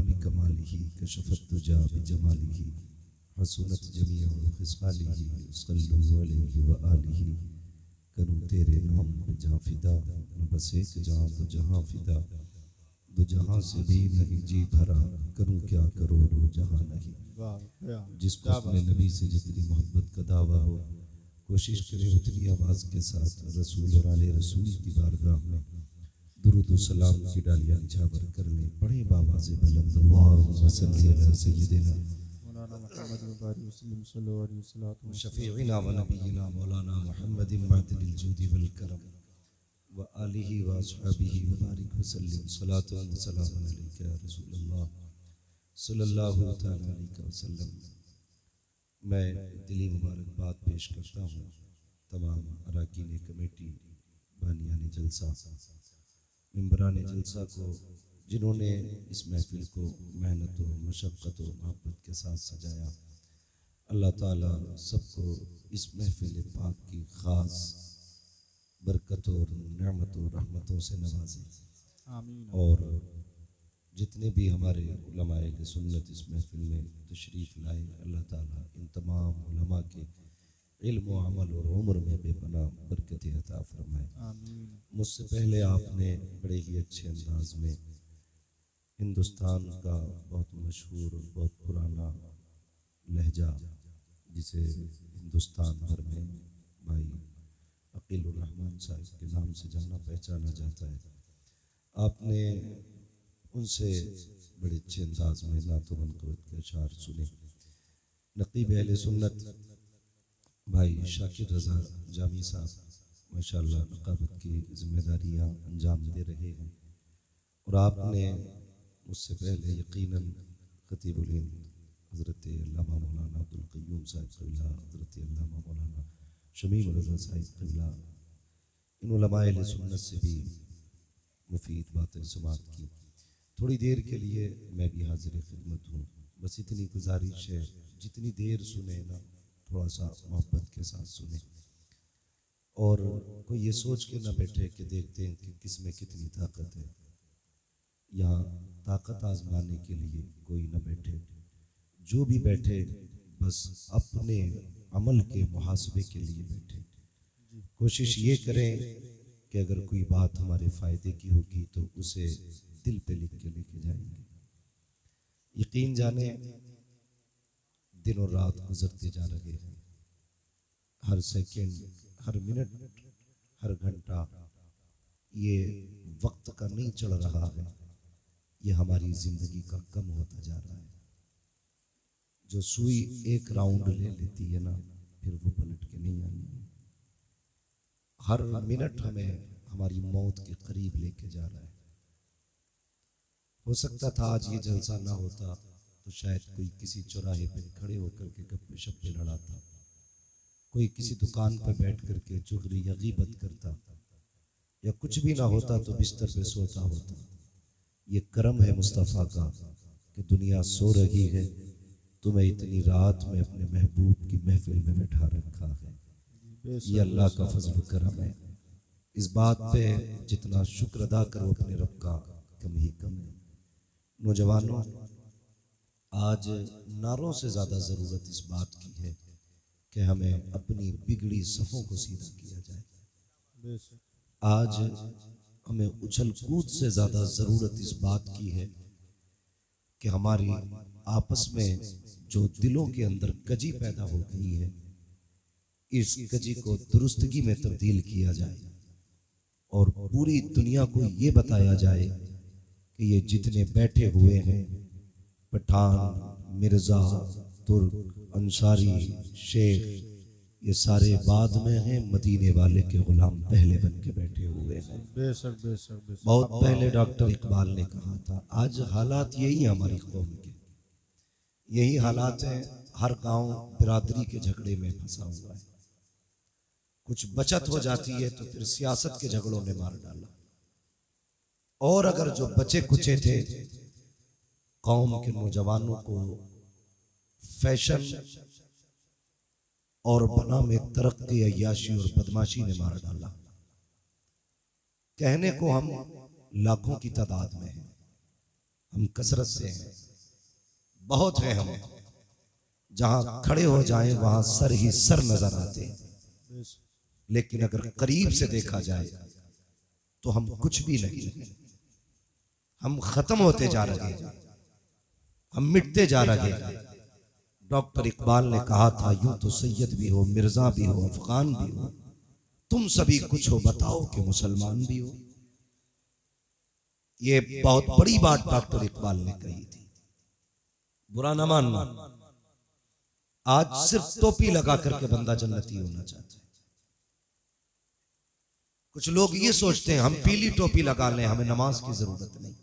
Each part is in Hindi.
बिकमालिही कशफत तुजा बिजमालिही हसूनत जमीअ खिसालिही सल्लल्लाहु अलैहि व आलिही करूँ तेरे नाम पे जहाँ फिदा न बस एक जहाँ दो जहाँ फिदा दो जहाँ से भी नहीं जी भरा करूँ क्या करोड़ों जहाँ नहीं। जिसको अपने नबी से जितनी मोहब्बत का दावा हो कोशिश करे उतनी आवाज़ के साथ रसूल और आले रसूल की बारगाह में दुरूद व सलाम की डालियाँ निछावर कर ले। पढ़े बाबा से बुलंद अल्लाहुम्मा सल्ली अला सय्यिदिना शफीइना व नबीना मौलाना मुहम्मदिन मअदिल जूदी वल करम व आलिहि व अस्हाबिहि व बारिक व सल्लिम सलातु व सलाम अलैका या रसूलल्लाह सल्लल्लाहु तआला अलैहि वसल्लम। मैं दिली मुबारकबाद पेश करता हूँ तमाम अरकान कमेटी बानियान जलसा मेंबरान जलसा को जिन्होंने इस महफिल को मेहनत व मशक्क़त व मोहब्बत के साथ सजाया। अल्लाह ताला सबको इस महफिल पाक की ख़ास बरकत और नेमत और रहमतों से नवाजे। आमीन। और जितने भी हमारे उलमाए के सुन्नत इस महफिल में तशरीफ़ लाए अल्लाह ताला इन तमाम उलमा के इल्म व अमल और उम्र में बेपनाह बरकत अता फरमाए। आमीन। मुझसे पहले आपने बड़े ही अच्छे अंदाज में हिंदुस्तान का बहुत मशहूर और बहुत पुराना लहजा जिसे हिंदुस्तान भर में भाई अकील उर रहमान साहब के नाम से जाना पहचाना जाता है, आपने उनसे बड़े अच्छे अंदाज में नात व मनक़बत के अशार सुने। नक़ीब अहले सुन्नत भाई शाकिर रज़ा जामी साहब माशाअल्लाह नक़ाबत की जिम्मेदारियाँ अंजाम दे रहे हैं और आपने मुझसे पहले यकीनन ख़तीबुल हिंद हज़रत अल्लामा मौलाना अब्दुल क़य्यूम साहब क़िबला, हज़रत अल्लामा मौलाना शमीम रज़ा साहब क़िबला, इन उलमाए अहले सुन्नत से भी मुफीद बातें समाअत की। थोड़ी देर के लिए मैं भी हाजिर खिदमत हूँ, बस इतनी गुजारिश है जितनी देर सुने ना थोड़ा सा मोहब्बत के साथ सुने और कोई ये सोच के ना बैठे कि देखते हैं कि किस में कितनी ताकत है। यहाँ ताकत आजमाने के लिए कोई ना बैठे, जो भी बैठे बस अपने अमल के मुहासबे के लिए बैठे। कोशिश ये करें कि अगर कोई बात हमारे फ़ायदे की होगी तो उसे दिल पे लिख के लेके जाएंगे। यकीन जाने दिन और रात गुजरते जा रहे हैं, हर सेकंड, हर मिनट, हर घंटा ये वक्त का नहीं चढ़ रहा है, ये हमारी जिंदगी का कम होता जा रहा है। जो सुई एक राउंड ले लेती है ना फिर वो पलट के नहीं आनी है। हर मिनट हमें हमारी मौत के करीब लेके जा रहा है। हो सकता था आज ये जलसा ना होता तो शायद कोई किसी चौराहे पे खड़े होकर के गप्पे शप्पे लड़ाता, कोई किसी दुकान पर बैठ करके चुगली या गीबत करता, या कुछ भी ना होता तो बिस्तर पे सोता होता। ये करम है मुस्तफ़ा का कि दुनिया सो रही है, तुम्हें इतनी रात में अपने महबूब की महफिल में बैठा रखा है। ये अल्लाह का फजल करम है। इस बात पे जितना शुक्र अदा करो अपने रब का कम ही कम है। नौजवानों, आज नारों से ज़्यादा ज़रूरत इस बात की है कि हमें अपनी बिगड़ी सफ़ों को सीधा किया जाए। आज हमें उछल कूद से ज़्यादा ज़रूरत इस बात की है कि हमारी आपस में जो दिलों के अंदर कजी पैदा हो गई है, इस कजी को दुरुस्तगी में तब्दील किया जाए और पूरी दुनिया को ये बताया जाए कि ये जितने बैठे हुए हैं, पठान, मिर्ज़ा, तुर्क, अंसारी, शेख, ये सारे बाद में हैं, मदीने वाले के गुलाम पहले बन के बैठे हुए हैं। बेशक बेशक बेशक। बहुत पहले डॉक्टर इकबाल ने कहा था, आज हालात यही है हमारी कौम के, यही हालात हैं। हर गांव बिरादरी के झगड़े में फंसा हुआ है। कुछ बचत हो जाती है तो फिर सियासत के झगड़ों ने मार डाला, और अगर जो बचे कुचे थे कौम के नौजवानों को फैशन और बना में तरक्की, अय्याशी और बदमाशी ने मार डाला। कहने को हम लाखों की तादाद में हैं, हम कसरत से हैं, बहुत हैं हम, जहां खड़े हो जाएं वहां सर ही सर नजर आते हैं, लेकिन अगर करीब से देखा जाए तो हम कुछ भी नहीं, हम खत्म होते जा रहे हैं, हम मिटते जा रहे हैं। डॉक्टर इकबाल ने कहा था, यूं तो सैयद भी हो, मिर्जा भी हो, अफगान भी हो, तुम सभी कुछ हो, बताओ कि मुसलमान भी हो। ये बहुत बड़ी बात डॉक्टर इकबाल ने कही थी, बुरा न मानना। आज सिर्फ टोपी लगा करके बंदा जन्नती होना चाहता है। कुछ लोग ये सोचते हैं हम पीली टोपी लगा लें, हमें नमाज की जरूरत नहीं,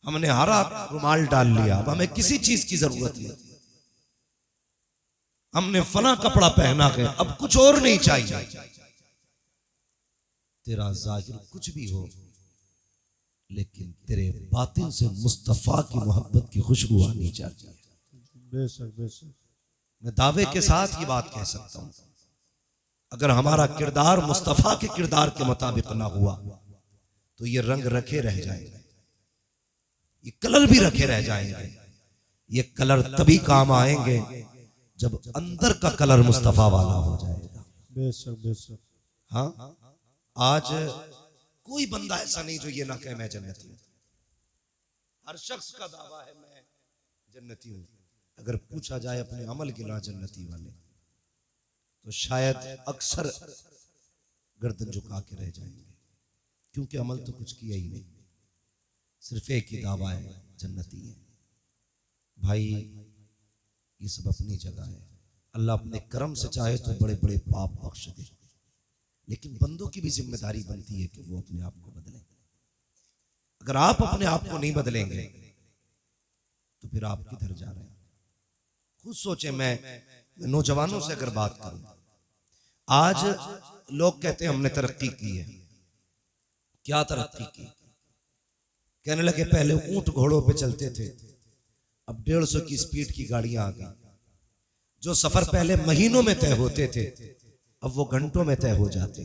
हमने हरा रुमाल डाल लिया, अब हमें किसी चीज की जरूरत नहीं, हमने फला कपड़ा पहना है, अब कुछ और नहीं चाहिए। तेरा जाहिर कुछ भी हो, लेकिन तेरे बातिन से मुस्तफा की मोहब्बत की खुशबू आनी चाहिए। बेशक बेशक, मैं दावे के साथ ये बात कह सकता हूं, अगर हमारा किरदार मुस्तफा के किरदार के मुताबिक ना हुआ तो ये रंग रखे रह जाएंगे, ये कलर भी रखे रह जाएंगे। ये कलर तभी काम आएंगे जब अंदर का कलर मुस्तफा वाला हो जाएगा। बेशक बेशक। हाँ, आज कोई बंदा ऐसा नहीं जो ये ना कहे मैं जन्नती हूं। हर शख्स का दावा है मैं जन्नती हूं। अगर पूछा जाए अपने अमल गिना जन्नती वाले, तो शायद अक्सर गर्दन झुका के रह जाएंगे, क्योंकि अमल तो कुछ किया ही नहीं, सिर्फ एक ही दावा है जन्नती है। भाई ये सब अपनी जगह है, अल्लाह अपने करम से चाहे तो बड़े बड़े पाप बख्श दे, लेकिन बंदों की भी जिम्मेदारी बनती है कि वो अपने आप को बदलें। अगर आप अपने आप को नहीं बदलेंगे तो फिर आप किधर जा रहे हैं? खुद सोचें। मैं नौजवानों से अगर बात करूं, आज लोग कहते हैं हमने तरक्की की है। क्या तरक्की की? कहने लगे पहले ऊंट घोड़ों पे चलते थे, अब 150 की स्पीड की गाड़ियां आ गई। जो सफर पहले महीनों में तय होते थे अब वो घंटों में तय हो जाते।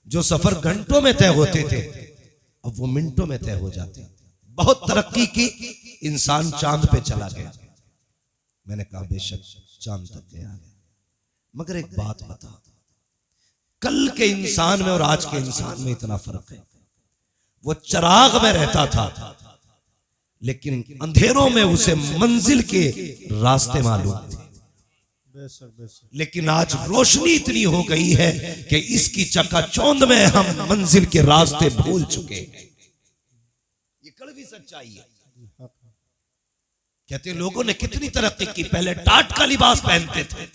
जो सफर घंटों में तय होते थे अब वो मिनटों में तय हो जाते। बहुत तरक्की की, इंसान चांद पे चला गया। मैंने कहा बेशक चांद तक गया है, मगर एक बात बता, कल के इंसान में और आज के इंसान में इतना फर्क है। वो चिराग में रहता था, लेकिन अंधेरों में उसे मंजिल के रास्ते मालूम थे। लेकिन आज रोशनी इतनी हो गई है कि इसकी चकाचौंध में हम मंजिल के रास्ते भूल चुके हैं। ये कड़वी सच्चाई है। कहते लोगों ने कितनी तरक्की की, पहले टाट का लिबास पहनते थे,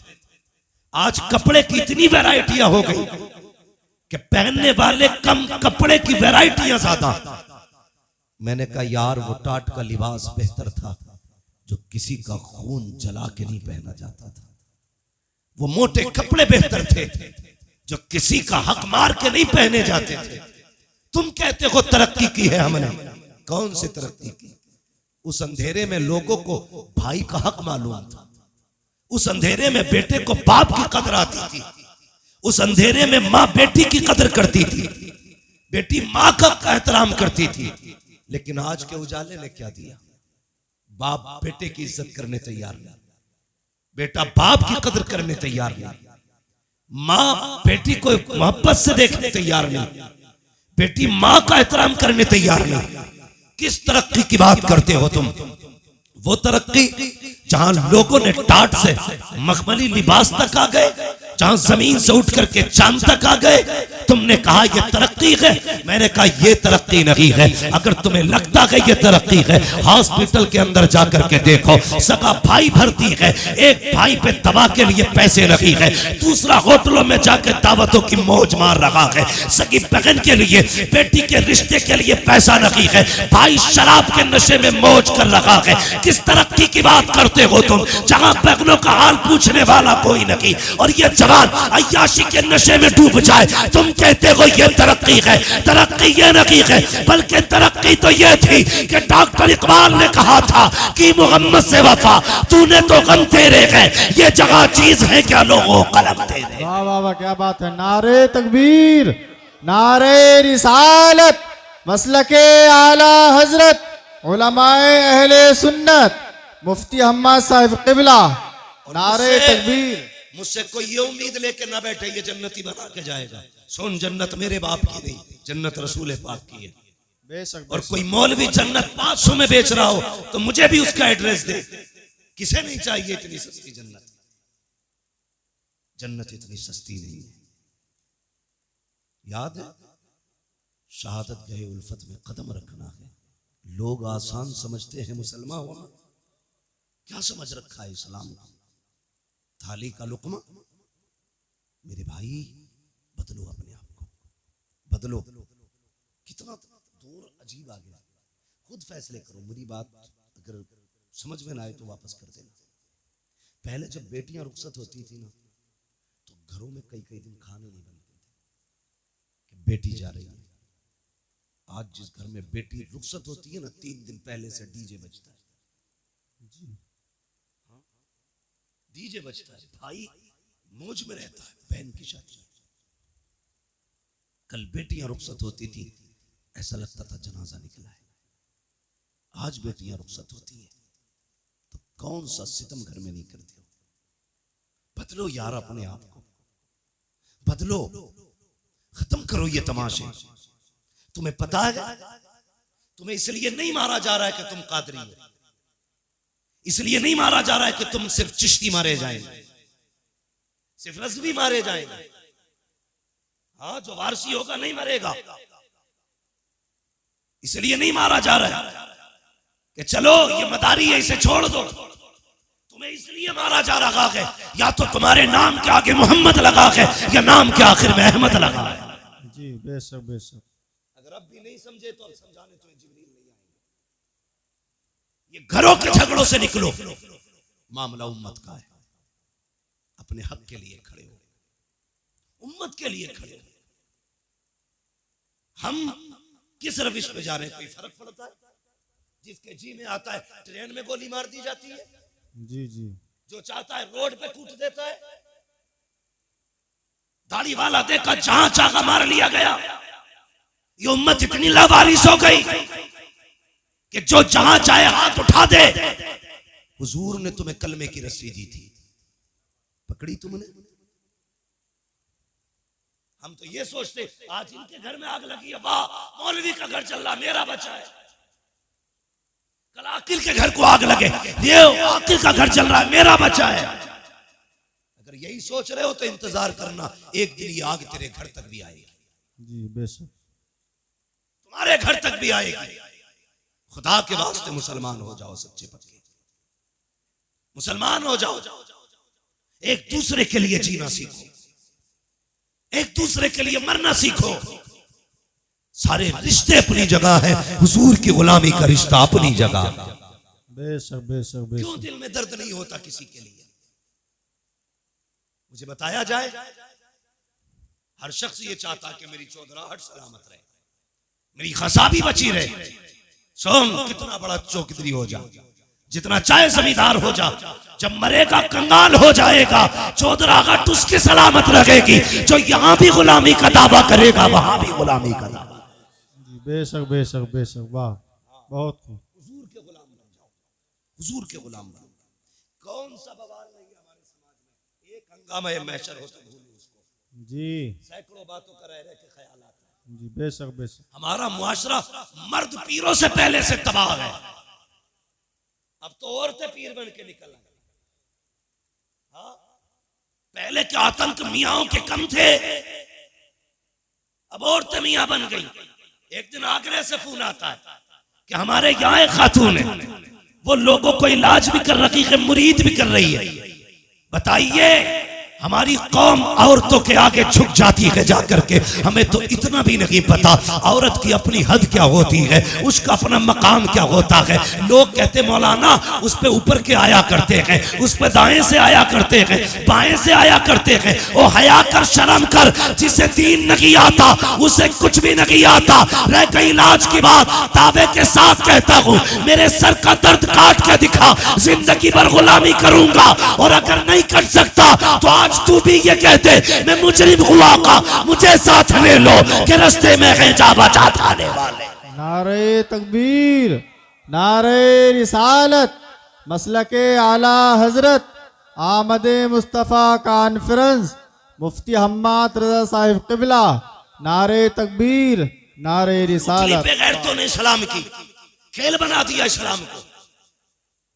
आज कपड़े की इतनी वैरायटियां हो गई कि पहनने वाले कम, कपड़े की वैरायटियां ज्यादा। मैंने कहा यार वो टाट का लिबास बेहतर था जो किसी का खून जला के नहीं पहना जाता था। वो मोटे कपड़े बेहतर थे जो किसी का हक मार के नहीं पहने जाते थे। तुम कहते हो तरक्की की है हमने, कौन सी तरक्की की? उस अंधेरे में लोगों को भाई का हक मालूम था, उस अंधेरे में बेटे को बाप की कदर आती थी, उस अंधेरे में माँ बेटी की कदर करती थी, बेटी माँ का एहतराम करती थी। लेकिन आज के उजाले ने क्या दिया? बाप बेटे की इज्जत करने तैयार नहीं, बेटा बाप की कदर करने तैयार नहीं, माँ बेटी को मोहब्बत से देखने तैयार नहीं, बेटी माँ का एहतराम करने तैयार नहीं। किस तरक्की की बात करते हो तुम? वो तरक्की जहां लोगों ने टाट से मखमली लिबास तक आ गए, जहां जमीन से उठ करके चांद तक आ गए। तुमने कहा ये तरक्की है, मैंने कहा ये तरक्की नहीं है। अगर तुम्हें लगता है ये तरक्की है, हॉस्पिटल के अंदर जाकर के देखो, सगा भाई भर्ती है, एक भाई पे दवा के लिए पैसे नहीं है, दूसरा होटलों में जाकर दावतों की मौज मार रहा है, सगी बहन के लिए बेटी के रिश्ते के लिए पैसा नहीं है, भाई शराब के नशे में मौज कर रहा है। किस तरक्की की बात करते हो तुम, जहां बहनों का हाल पूछने वाला कोई नहीं और ये जवान अय्याशी के नशे में डूब जाए। तुम कहते हो ये तरक्की है। तरक्की ये नहीं है, बल्कि तरक्की तो ये थी कि डॉक्टर इकबाल ने कहा था कि मोहम्मद से वफा तूने तो गम तेरे है, ये जगह चीज है क्या लोगों कलम तेरे। वाह वाह वाह, क्या बात है। नारे तकबीर, नारे रिसालत, मसलके आला हजरत उलमाए अहले सुन्नत मुफ्ती हम्माद साहिब क़िबला नारे तकबीर। मुझसे कोई ये उम्मीद लेके ना बैठे ये जन्नती बना के जाएगा। सुन, जन्नत मेरे बाप की नहीं, जन्नत रसूल पाक की है। बेशक और कोई मौलवी जन्नत 500 में बेच रहा हो तो मुझे भी उसका एड्रेस दे। किसे नहीं चाहिए इतनी सस्ती जन्नत? जन्नत इतनी सस्ती नहीं है। याद है, शहादत गए उल्फत में कदम रखना है। लोग आसान समझते हैं मुसलमान होना, क्या समझ रखा है इस्लाम को? थाली का लुकमा। मेरे भाई बदलो अपने आप को, बदलो। कितना दूर अजीब आ गया, खुद फैसले करो। मेरी बात अगर समझ में ना आए तो वापस कर देना। पहले जब बेटियां रुखसत होती थी ना तो घरों में कई कई दिन खाने नहीं बनते थे कि बेटी जा रही है। आज जिस घर में बेटी रुखसत होती है ना 3 दिन पहले से डीजे बजता है जी। हाँ, डीजे बजता है, भाई मौज में रहता है, बहन की शादी। कल बेटियां रुखसत होती थी, ऐसा लगता था जनाजा निकला है। आज बेटियां रुखसत होती है तो कौन सा सितम घर में नहीं करते हो? बदलो यार अपने आप को, बदलो, खत्म करो ये तमाशे। तुम्हें पता है तुम्हें इसलिए नहीं मारा जा रहा है कि तुम कादरी हो, इसलिए नहीं मारा जा रहा है कि तुम सिर्फ चिश्ती मारे जाएंगे, सिर्फ रज़वी मारे जाएंगे। हाँ, जो वारसी होगा नहीं मरेगा। इसलिए नहीं मारा जा रहा है कि चलो ये मदारी है इसे छोड़ दो। तुम्हें इसलिए मारा जा रहा है या तो तुम्हारे नाम के आगे मोहम्मद लगा है या नाम के आखिर में अहमद लगा है। जी बेशक बेशक। अगर अब भी नहीं समझे तो अब समझाने तो जिब्रील नहीं आएंगे। ये घरों के झगड़ों से निकलो, मामला उम्मत का है। अपने हक के लिए खड़े हो, उम्मत के लिए खड़े हो। हम किस रविश पे जा रहे हैं? कोई फर्क पड़ता है? जिसके जी में आता है ट्रेन में गोली मार दी जाती है जी जी। जो चाहता है रोड पे कूट देता है। दाढ़ी वाला देखा जहां चाहा मार लिया गया। ये उम्मत इतनी लावारिस हो गई कि जो जहां चाहे हाथ उठा दे। हुजूर ने तुम्हें कलमे की रस्सी दी थी, पकड़ी तुमने? हम तो ये सोचते आज इनके घर में आग लगी है, वाह मौलवी का घर चल रहा, मेरा बचा है। कल आकिल के घर को आग लगे, ये आकिल का घर चल रहा है, मेरा बचा है। अगर यही सोच रहे हो तो इंतजार करना, एक दिन ये आग तेरे घर तक भी आएगी। जी बेशक, तुम्हारे घर तक भी आएगी। खुदा के वास्ते मुसलमान हो जाओ, सच्चे पक्के मुसलमान हो जाओ। एक दूसरे के लिए जीना सीखो, एक दूसरे के लिए मरना सीखो। सारे रिश्ते अपनी जगह है, हुजूर की गुलामी का रिश्ता अपनी जगह। बेशक बेशक बेशक। क्यों दिल में दर्द नहीं होता किसी के लिए? मुझे बताया जाए। हर शख्स ये चाहता है कि मेरी चौधराहट सलामत रहे, मेरी खसाबी बची रहे। सोम कितना बड़ा चौधरी हो जा, जितना चाहे जमींदार हो जा, जब मरेगा कंगाल हो जाएगा। चौधराहट उसकी सलामत रहेगी जो यहाँ भी गुलामी का दावा करेगा, वहां भी गुलामी का दावा। बेशक बेशक बेशक, वाह बहुत खूब। हुजूर के गुलाम बन जाओ, हुजूर के गुलाम बन जाओ। कौन सा बवाल नहीं है हमारे समाज में? एक हंगामा महशर हो तो भूलो उसको जी। सैकड़ों बातों का रह के ख्यालात है जी बेशक बेशक। हमारा मुआशरा मर्द पीरों से पहले से तबाह है। अब तो औरतें पीर बन के निकल आए। हाँ, पहले के आतंक मियाओं के कम थे, अब औरतें मियां बन गई। एक दिन आगरे से फोन आता है कि हमारे यहाँ एक खातून है, वो लोगों को इलाज भी कर रही है, मुरीद भी कर रही है। बताइए, हमारी कौम औरतों के आगे झुक जाती है जाकर के। हमें तो इतना भी नहीं पता औरत की अपनी हद क्या होती है, उसका अपना मकाम क्या होता है। लोग कहते मौलाना उस पे ऊपर के आया करते हैं, उस पे दाएं से आया करते हैं, बाएं से आया करते हैं। ओ हया कर, शर्म कर, जिसे दीन नहीं आता उसे कुछ भी नहीं आता। रह गई इलाज की बात, दावे के साथ कहता हूँ, मेरे सर का दर्द काट के दिखा, जिंदगी भर गुलामी करूंगा। और अगर नहीं कर सकता तो आज तू भी ये कहते मैं मुजरिम हुआ का, मुझे साथ ले लो कि रास्ते में है जा बचा थाने वाले। नारे तकबीर, नारे रिसालत, मसलके आला हजरत, आमद मुस्तफ़ा कॉन्फ्रेंस, मुफ्ती हम्माद रज़ा साहिब क़िबला, नारे तकबीर, नारे रिसालत। बेगैरतों ने सलाम की, खेल बना दिया इस्लाम को।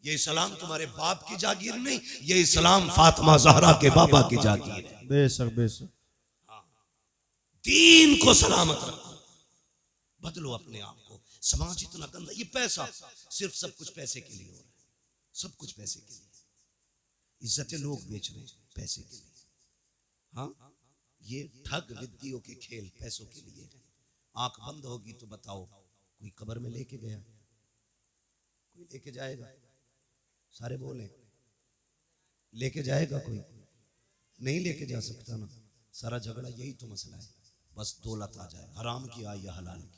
ये इस्लाम तुम्हारे बाप की जागीर नहीं, ये इस्लाम फातिमा ज़हरा के बाबा की जागीर है। बेशक बेशक। दीन को सलामत रखो, बदलो अपने आप को। समाज इतना गंदा, ये पैसा सिर्फ सब कुछ पैसे के लिए हो रहा है, सब कुछ पैसे के लिए। इज्जतें लोग बेच रहे हैं पैसे के लिए। हाँ, ये ठग विद्याओं के खेल पैसों के लिए है। आंख बंद होगी तो बताओ, कोई कब्र में लेके गया, कोई लेके जाएगा? सारे बोले लेके जाएगा, कोई नहीं लेके जा सकता ना। सारा झगड़ा यही तो मसला है, बस दौलत आ जाए, हराम की आए या हलाल की।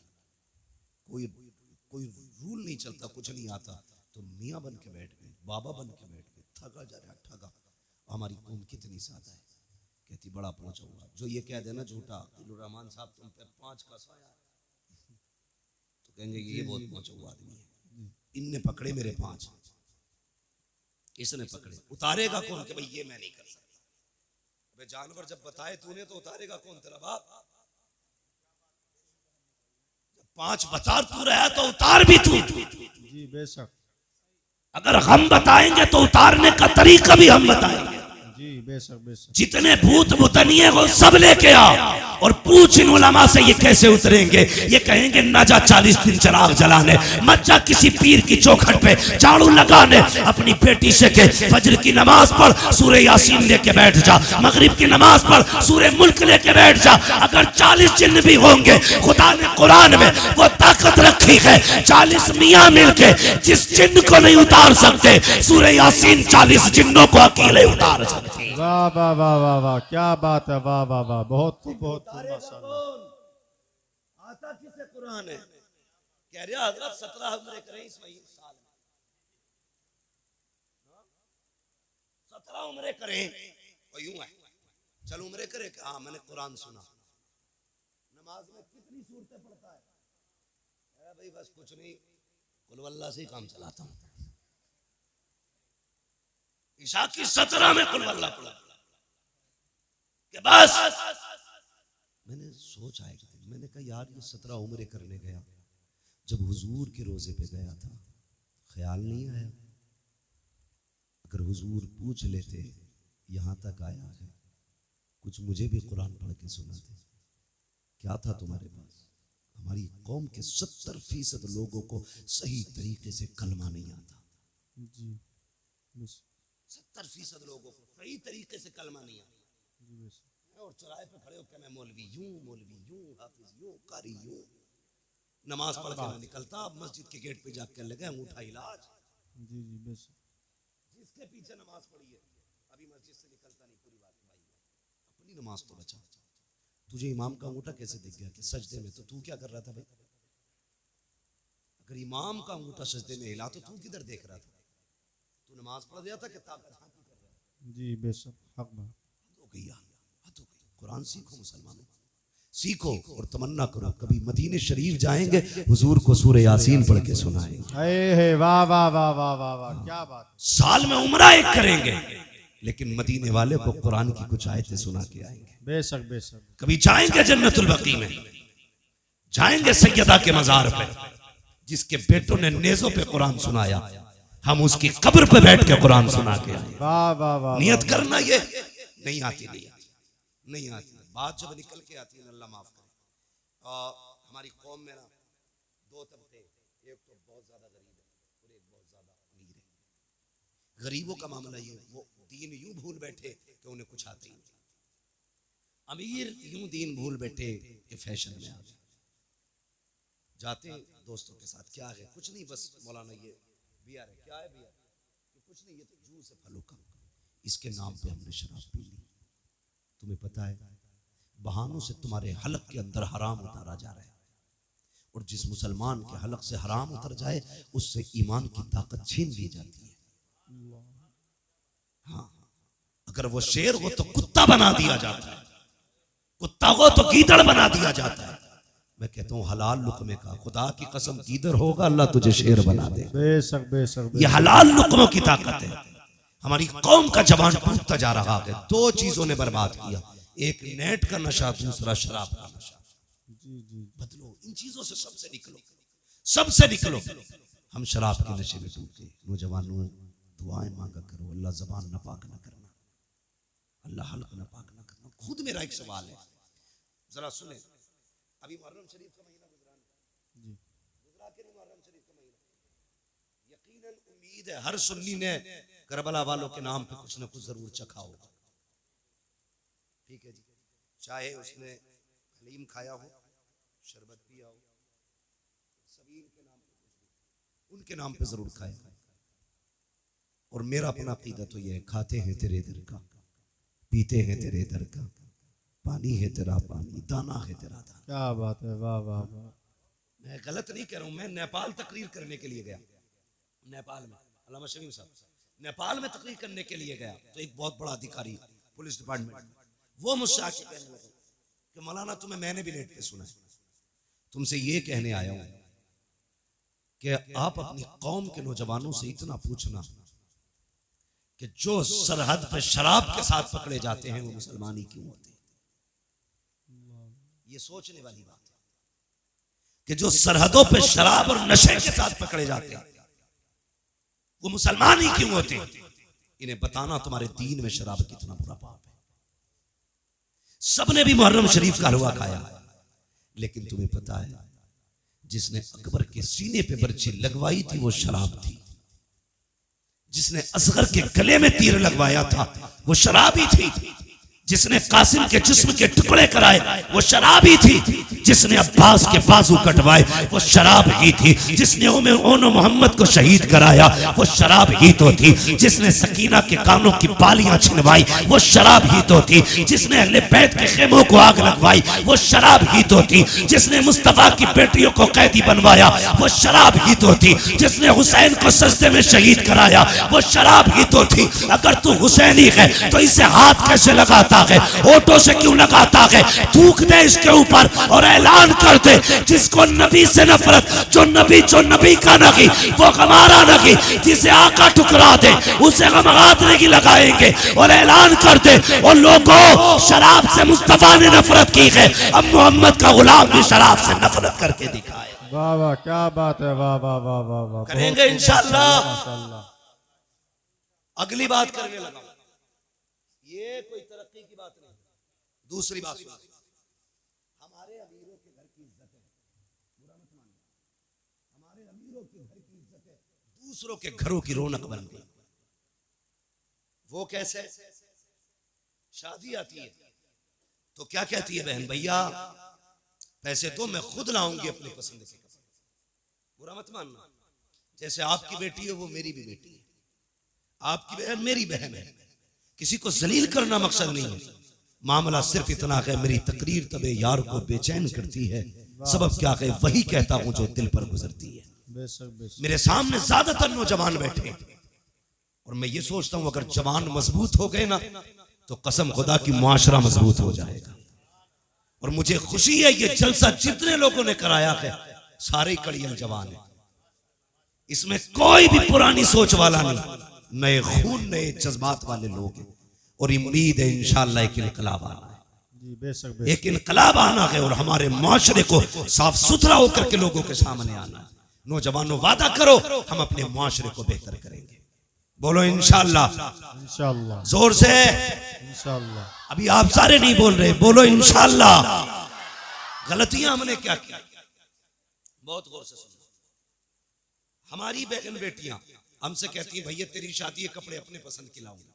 कोई रूल नहीं चलता, कुछ नहीं आता, तो मियाँ बन के बैठ गए, बाबा बन के बैठ गए। ठगा जा रहा, ठगा। हमारी कौम कितनी ज्यादा है, कहती बड़ा पहुंचा हुआ। जो ये कह देना झूठा, रहमान साहब तुम पे 5 का साया, तो कहेंगे ये बहुत पहुंचा हुआ आदमी है। इनने पकड़े मेरे 5, इसने पकड़े, उतारेगा कौन? कि भाई ये मैं नहीं कर सकता। अबे जानवर जब बताए तूने तो उतारेगा कौन? तेरा बाप। जब 5 बता तू रहा तो उतार भी तू। जी बेशक। अगर हम बताएंगे तो उतारने का तरीका भी हम बताएंगे। जी बेशक बेशक। जितने भूत भूतनिये हो सब लेके आ और पूछ इन उलमा से ये कैसे उतरेंगे। ये कहेंगे ना जा 40 दिन चिराग जलाने, मत जा किसी पीर की चौखट पे झाड़ू लगाने, अपनी बेटी से के फजर की नमाज पढ़, सूरह यासीन लेके बैठ जा, मगरिब की नमाज पढ़, सूरह मुल्क लेके बैठ जा। अगर 40 जिन्न भी होंगे, खुदा ने कुरान में वो ताकत रखी है, 40 मियाँ मिलके जिस जिन्न को नहीं उतार सकते, सूरह यासीन 40 जिन्नों को अकेले उतार सकते। वाह वाह वाह वाह वाह, क्या बात है, वाह वाह वाह, बहुत खूब बहुत खूब, माशाअल्लाह। आता किसे कुरान है? कह रहा हजरत 17 उम्रे करें इस महीने साल में, 17 उम्रे करें। और यूं है, चल उम्रे करे। हाँ, मैंने कुरान सुना। नमाज में कितनी सूरतें पढ़ता है? भाई बस कुछ नहीं, कुल वल्लाह से ही काम चलाता हूं। ईशा की 17 में कुल वल्लाह पढ़ा के बस। मैंने सोचा है, मैंने कहा यार ये 17 उम्रे करने गया, जब हुजूर के रोजे पे गया था ख्याल नहीं आया? अगर हुजूर पूछ लेते यहाँ तक आया है, कुछ मुझे भी कुरान पढ़ के सुनाते, क्या था तुम्हारे पास? हमारी कौम के 70% लोगों को सही तरीके से कलमा नहीं आता। जी 70% लोगों को सही तरीके से कलमा नहीं आता। और चौराहे पे खड़े होकर मैं मौलवी यूं, हाफिज यूं, कारी यूं, नमाज पढ़ के ना निकलता, अब मस्जिद के गेट पे जाकर लगे अंगूठा इलाज। जी जी बेशक। जिसके पीछे नमाज पढ़ी है अभी मस्जिद से निकलता नहीं। पूरी बात भाई, अपनी नमाज तो बचा। तुझे इमाम का अंगूठा कैसे दिख गया कि सजदे में? तो तू क्या कर रहा था भाई? अगर इमाम का अंगूठा सजदे में हिला तो तू किधर देख रहा था? तू नमाज पढ़ रहा था कि ताकत हाथी कर रहा था? जी बेशक, हक बात। हो गई यार, हद हो गई। कुरान सीखो मुसलमानों, सीखो और तमन्ना करो कभी मदीने शरीफ जाएंगे, हुजूर को सूरह यासीन पढ़ के सुनाएंगे। वाह वाह वाह वाह वाह वाह, क्या बात। साल में उम्रा एक करेंगे, लेकिन मदीने वाले को कुरान की कुछ आयतें सुना के आएंगे। बेशक बेशक। कभी जाएंगे जन्नतुल बकी में, जाएंगे सैयदा के मजार पे, जिसके बेटों ने नेज़ों पे कुरान सुनाया, हम उसकी कब्र पे बैठ के कुरान सुना के आए। वाह वाह वाह। नियत करना ये नहीं आती, नहीं आती। बात जब निकल के आती है, अल्लाह माफ करे। हमारी कौम में ना 2 तबके, एक तो बहुत ज्यादा गरीब है और एक बहुत ज्यादा अमीर है। गरीबों का मामला ये, वो दीन यूं भूल बैठे कि उन्हें कुछ आता ही नहीं। अमीर यूं दीन भूल बैठे कि फैशन में आ गए। जाते दोस्तों के साथ, क्या है? कुछ नहीं, बस मौलाना ये बियर है। क्या है बियर? कुछ नहीं, ये तो जूस है फलों का, इसके नाम पे हमने शराब पी ली। तुम्हें पता है बहानों से तुम्हारे हलक के अंदर हराम उतारा जा रहा है, और जिस मुसलमान के हलक से हराम उतर जाए उससे ईमान की ताकत छीन ली जाती है। हाँ, अगर वो शेर हो तो कुत्ता बना दिया जाता है, कुत्ता हो तो गीदड़ बना दिया जाता है। मैं कहता हूँ हलाल लुकमे का, खुदा की कसम किधर होगा अल्लाह तुझे शेर बना दे। बेशक बेशक ये हलाल लुकमों की ताकत है। हमारी कौम का जवान टूटता जा रहा है। दो चीजों ने बर्बाद किया, एक नेट का नशा, दूसरा शराब का नशा। बदलो इन चीजों से, सबसे निकलो, सबसे निकलो। हम शराब के नशे में डूब गए। नौजवानों दुआएं मांगा करो, अल्लाह जबान नापाक न करना, अल्लाह हल्क नापाक न करना। खुद मेरा एक सवाल है, जरा सुने। अभी मुहर्रम शरीफ का महीना गुजरा के नहीं, मुहर्रम शरीफ का महीना। यकीनन उम्मीद है हर सुन्नी ने करबला वालों के नाम पे कुछ न कुछ जरूर चखा होगा। ठीक है जी, चाहे उसने हलीम खाया हो, शरबत पिया हो, सबीन के नाम पे, उनके नाम पे जरूर खाया। और मेरा अपना अकीदा तो यह है, खाते हैं तेरे दर का, पीते हैं तेरे दर का, पानी है तेरा पानी, दाना है तेरा दाना। क्या बात है, वाह वाह वाह। मैं गलत नहीं कह रहा हूं। मैं नेपाल तकरीर करने के लिए गया, नेपाल में, अल्लामा शमीम साहब, नेपाल में तकरीर करने के लिए गया। तो एक बहुत बड़ा अधिकारी पुलिस डिपार्टमेंट, वो मुझसे आके कहने लगा कि मौलाना तुम्हें मैंने भी लेट के सुना है, तुमसे ये कहने आया हूं कि आप अपनी कौम के नौजवानों से इतना पूछना कि जो सरहद पे शराब के साथ पकड़े जाते हैं वो मुसलमान ही क्यों होते हैं। ये सोचने वाली बात है कि जो सरहदों पे शराब और नशे के साथ पकड़े जाते हैं वो मुसलमान ही क्यों होते हैं। इन्हें बताना तुम्हारे दीन में शराब कितना बुरा पाप है। सबने भी मुहर्रम शरीफ का हलवा खाया, लेकिन तुम्हें पता है जिसने अकबर के सीने पे बर्छी लगवाई थी वो शराब थी, जिसने असगर के गले में तीर लगवाया था वो शराबी थी, जिसने कासिम के जिस्म के टुकड़े कराए वो शराबी थी, जिसने अब्बास के बाजू कटवाए वो शराब ही थी, जिसने ओनो मोहम्मद को शहीद कराया वो शराब ही तो थी, जिसने सकीना के कानों की बालियां छिनवाई वो शराब ही तो थी, जिसने अहले बैत के खेमों को आग लगवाई वो शराब ही तो थी, जिसने मुस्तफा की बेटियों को कैदी बनवाया वो शराब ही तो थी, जिसने हुसैन को सजदे में शहीद कराया वो शराब ही तो थी। अगर तू हुसैनी है तो इसे हाथ कैसे लगाता है, होठों से क्यों लगाता है, थूक दे इसके ऊपर और ऐलान कर दे जिसको नबी से नफरत, जो नबी का नहीं वो हमारा नहीं, जिसे आका ठुकरा दे उसे हम हाथ नहीं लगाएंगे और ऐलान कर दे और लोगों शराब से मुस्तफा ने नफरत की है, अब मोहम्मद का गुलाम भी शराब से नफरत करके दिखाए। वाह वाह, क्या बात है, वाह वाह वाह वाह वाह। करेंगे इंशाअल्लाह। माशाअल्लाह। अगली बात करने लगा, ये कोई तरक्की की बात नहीं। दूसरी बात, हमारे अमीरों के घर की इज्जत है, बुरा मत मानना, हमारे अमीरों के घर की इज्जत है, दूसरों के घरों की रौनक बन गई। वो कैसे? शादी आती है तो क्या कहती है बहन, भैया पैसे तो मैं खुद लाऊंगी अपने पसंद के कपड़े। बुरा मत मानना, जैसे आपकी बेटी है वो मेरी भी बेटी है, आपकी बहन मेरी बहन है। किसी को जलील करना मकसद नहीं है, मामला सिर्फ इतना है मेरी तकरीर तबे यार को बेचैन करती है, सबब क्या है वही कहता हूं जो दिल पर गुजरती है। मेरे सामने ज्यादातर नौजवान बैठे और मैं ये सोचता हूं अगर जवान मजबूत हो गए ना तो कसम खुदा की मुआशरा मजबूत हो जाएगा। और मुझे खुशी है ये जलसा जितने लोगों ने कराया है सारे कड़ियल जवान है, इसमें कोई भी पुरानी सोच वाला नहीं, नए खून नए जज्बात वाले लोग हैं। और उम्मीद है इंशाअल्लाह एक इनकलाब आना है, एक इनकलाब आना है और हमारे माशरे को साफ सुथरा होकर के लोगों के सामने आना है। नौजवानों वादा करो हम अपने माशरे को बेहतर करेंगे, बोलो इंशाअल्लाह। इंशाअल्लाह, जोर से इंशाअल्लाह। अभी आप सारे नहीं बोल रहे, बोलो इंशाअल्लाह। गलतियां हमने क्या की, बहुत गौर से सुनो। हमारी बहन बेटियां हमसे कहती है भैया तेरी शादी है कपड़े अपने पसंद के लाऊंगा,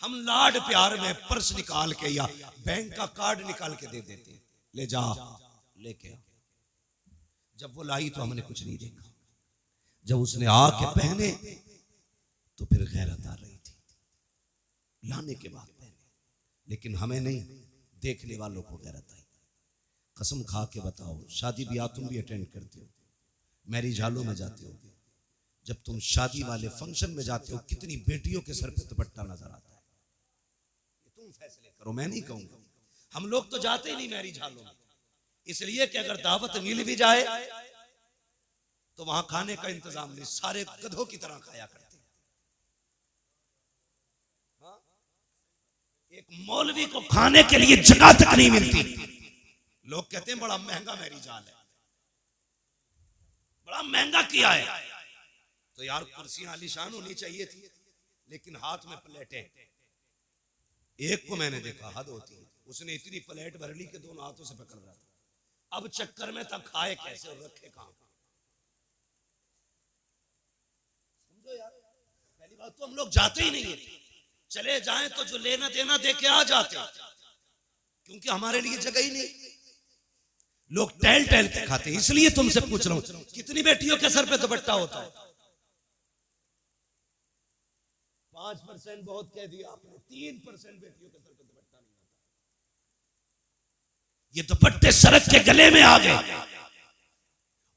हम लाड प्यार में पर्स निकाल के या बैंक का कार्ड निकाल के दे देते हैं, ले जा लेके आ। जब वो लाई तो हमने कुछ नहीं देखा, जब उसने आके पहने तो फिर गैरत आ रही थी, लाने के बाद पहने, लेकिन हमें नहीं, देखने वालों को गैरत आई। कसम खा के बताओ, शादी ब्याह तुम भी अटेंड करते हो, मैरिज हॉलों में जाते हो, जब तुम शादी वाले फंक्शन में जाते हो कितनी बेटियों के सर पे दुपट्टा नजर आता है, तुम फैसले करो, मैं नहीं कहूंगा। हम लोग तो जाते ही नहीं मैरिज हॉलों में, इसलिए कि अगर दावत मिल भी जाए तो वहां खाने का इंतजाम नहीं, सारे गधों की तरह खाया करते। हाँ? एक मौलवी को खाने के लिए जगह तक नहीं मिलती। लोग कहते हैं बड़ा महंगा मेरी जाल है, बड़ा महंगा किया है। तो यार कुर्सियां आलीशान होनी चाहिए थी, लेकिन हाथ में प्लेटें। एक को मैंने देखा, हद होती है, उसने इतनी प्लेट भर ली कि दोनों हाथों से पकड़ रहा था। अब चक्कर में था खाए कैसे और रखे कहां। समझो यार, पहली बात तो हम लोग जाते ही नहीं है, चले जाएं तो जो लेना देना दे के आ जाते, क्योंकि हमारे लिए जगह ही नहीं। लोग टहल टहल के खाते। इसलिए तुमसे पूछ रहा हूं, कितनी बेटियों के सर पे दुपट्टा होता है? 5% बहुत कह दिया आपने, 3% बेटियों के सर पे दुपट्टा नहीं होता। ये दुपट्टे सड़क के गले में आ गए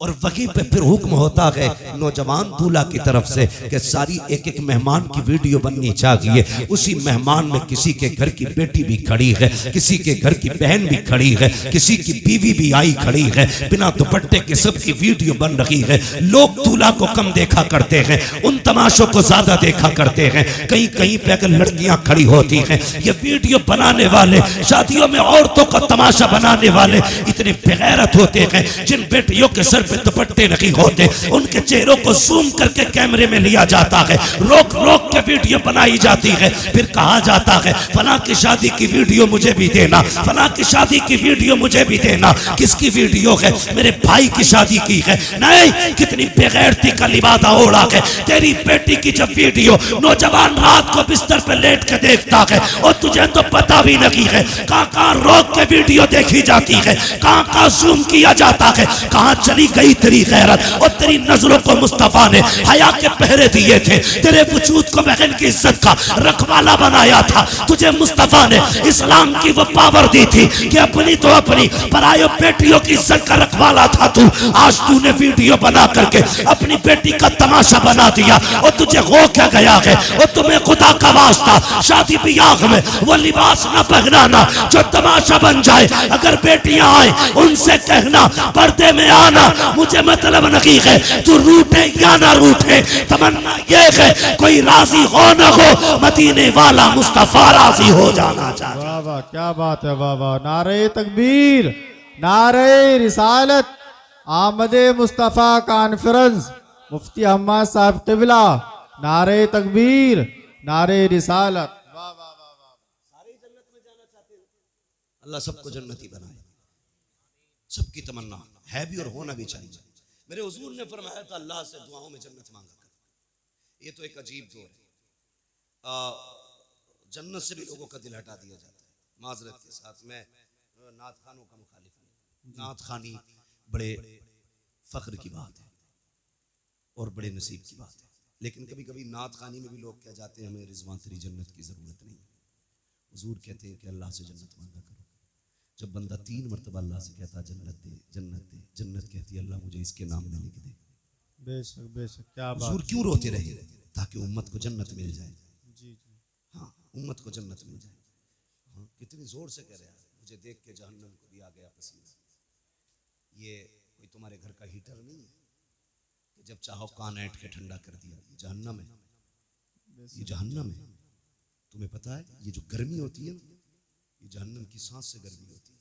और वहीं पे फिर हुक्म होता है नौजवान दूल्हा की तरफ से कि सारी एक एक मेहमान की वीडियो बननी चाहिए। उसी मेहमान में किसी के घर की बेटी भी खड़ी है, किसी के घर की बहन भी खड़ी है, किसी की बीवी भी आई खड़ी है, बिना दुपट्टे के सबकी वीडियो बन रही है। लोग दूल्हा को कम देखा करते हैं, उन तमाशों को ज्यादा देखा करते हैं। कहीं कहीं पे अगर लड़कियां खड़ी होती हैं, ये वीडियो बनाने वाले, शादियों में औरतों का तमाशा बनाने वाले इतने बेगैरत होते हैं। जिन बेटियों के सर पे दुपट्टे नहीं होते, उनके चेहरों को जूम करके कैमरे में लिया जाता है, रोक रोक के वीडियो बनाई जाती है। फिर कहा जाता है फलां की शादी की वीडियो मुझे भी देना, फलां की शादी की वीडियो मुझे भी देना। किसकी वीडियो है? मेरे भाई की शादी की है। नहीं, कितनी बेगैरती का लिबादा ओढ़ा है। तेरी बेटी की जब वीडियो नौजवान रात को बिस्तर पे लेट के देखता है और तुझे तो पता भी नहीं है, कहां रोक के वीडियो देखी जाती है, कहां जूम किया जाता है, कहां चली गई तेरी गैरत। और तेरी नजरों को मुस्तफा ने हया के पहरे दिए थे, तेरे वजूद को बहन की इज्जत का रखवाला बनाया था। तुझे मुस्तफा ने इस्लाम की वो पावर दी थी कि अपनी तो अपनी परायो बेटियों की इज्जत का रखवाला था तू। आज तूने वीडियो बना करके अपनी बेटी का तमाशा बना दिया और तुझे हो क्या गया है। और तुम्हें खुदा का वास्ता शादी ब्याह में वो लिबास न पहनाना जो तमाशा बन जाए। अगर बेटियां आए उनसे कहना पर्दे में आना मुझे मतलब नहीं है, तू रूठे या ना रूठे, तमन्ना ये है कोई राजी हो ना हो, मदीने वाला मुस्तफा राजी हो जाना चाहिए। वाह वाह, क्या बात है, वाह वाह। नारे तकबीर, नारे रिसालत, आमदे मुस्तफा कॉन्फ्रेंस, मुफ्ती हम्माद साहब क़िबला, नारे तकबीर, नारे रिसालत। वाह वाह वाह वाह। सारे जन्नत में जाना चाहते हैं, अल्लाह सबको जन्नती बनाए। सबकी तमन्ना है भी और होना भी चाहिए। मेरे हुजूर ने फरमाया था अल्लाह से दुआओं में जन्नत मांगा कर। ये तो एक अजीब दौर है, जन्नत से भी लोगों का दिल हटा दिया जाता है। माजरत के साथ मैं नात खानों का मुखालिफ नहीं, नात खानी बड़े फख्र की बात है और बड़े नसीब की बात है, लेकिन कभी कभी नात खानी में भी लोग क्या जाते हैं हमें रिजवान तेरी जन्नत की जरूरत नहीं है। हुजूर कहते हैं कि अल्लाह से जन्नत मांगा करो। जब बंदा 3 मरतबा अल्लाह से कहता जन्नत दे, जन्नत दे, जन्नत कहती है अल्लाह मुझे इसके नाम में लिख दे। बेशक बेशक, क्या बात। हुजूर क्यों रोते रहे? ताकि उम्मत को जन्नत मिल जाए। जी जी, हाँ, उम्मत को जन्नत मिल जाए। हाँ, कितनी जोर से कह रहा है, मुझे देख के जहन्नम को भी आ गया पसीना। ये कोई तुम्हारे घर का हीटर नहीं है कि जब चाहो कान ऐंठ के ठंडा कर दिया। ये जहन्नम है, ये जहन्नम है। तुम्हें पता है ये जो गर्मी होती है ना, ये जहन्नम की सांस से गर्मी होती है।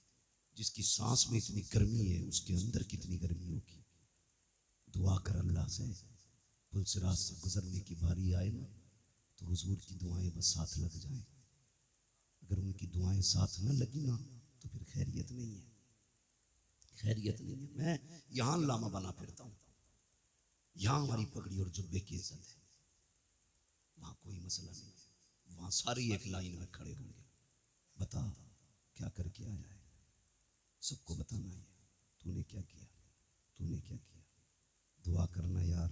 जिसकी सांस में इतनी गर्मी है उसके अंदर कितनी गर्मी होगी। दुआ कर अल्लाह से, पुलसिरात से गुजरने की बारी आए ना तो हुजूर की दुआएं बस साथ लग जाएं। अगर उनकी दुआएं साथ न लगी ना तो फिर खैरियत नहीं है, खैरियत नहीं है। मैं यहाँ लामा बना फिरता हूँ, यहाँ हमारी पगड़ी और जुब्बे की इज्जत है, वहाँ कोई मसला नहीं है। वहाँ सारी एक लाइन में खड़े होंगे, बता क्या करके आया है, सबको बताना है तूने क्या किया, तूने क्या किया। दुआ करना यार,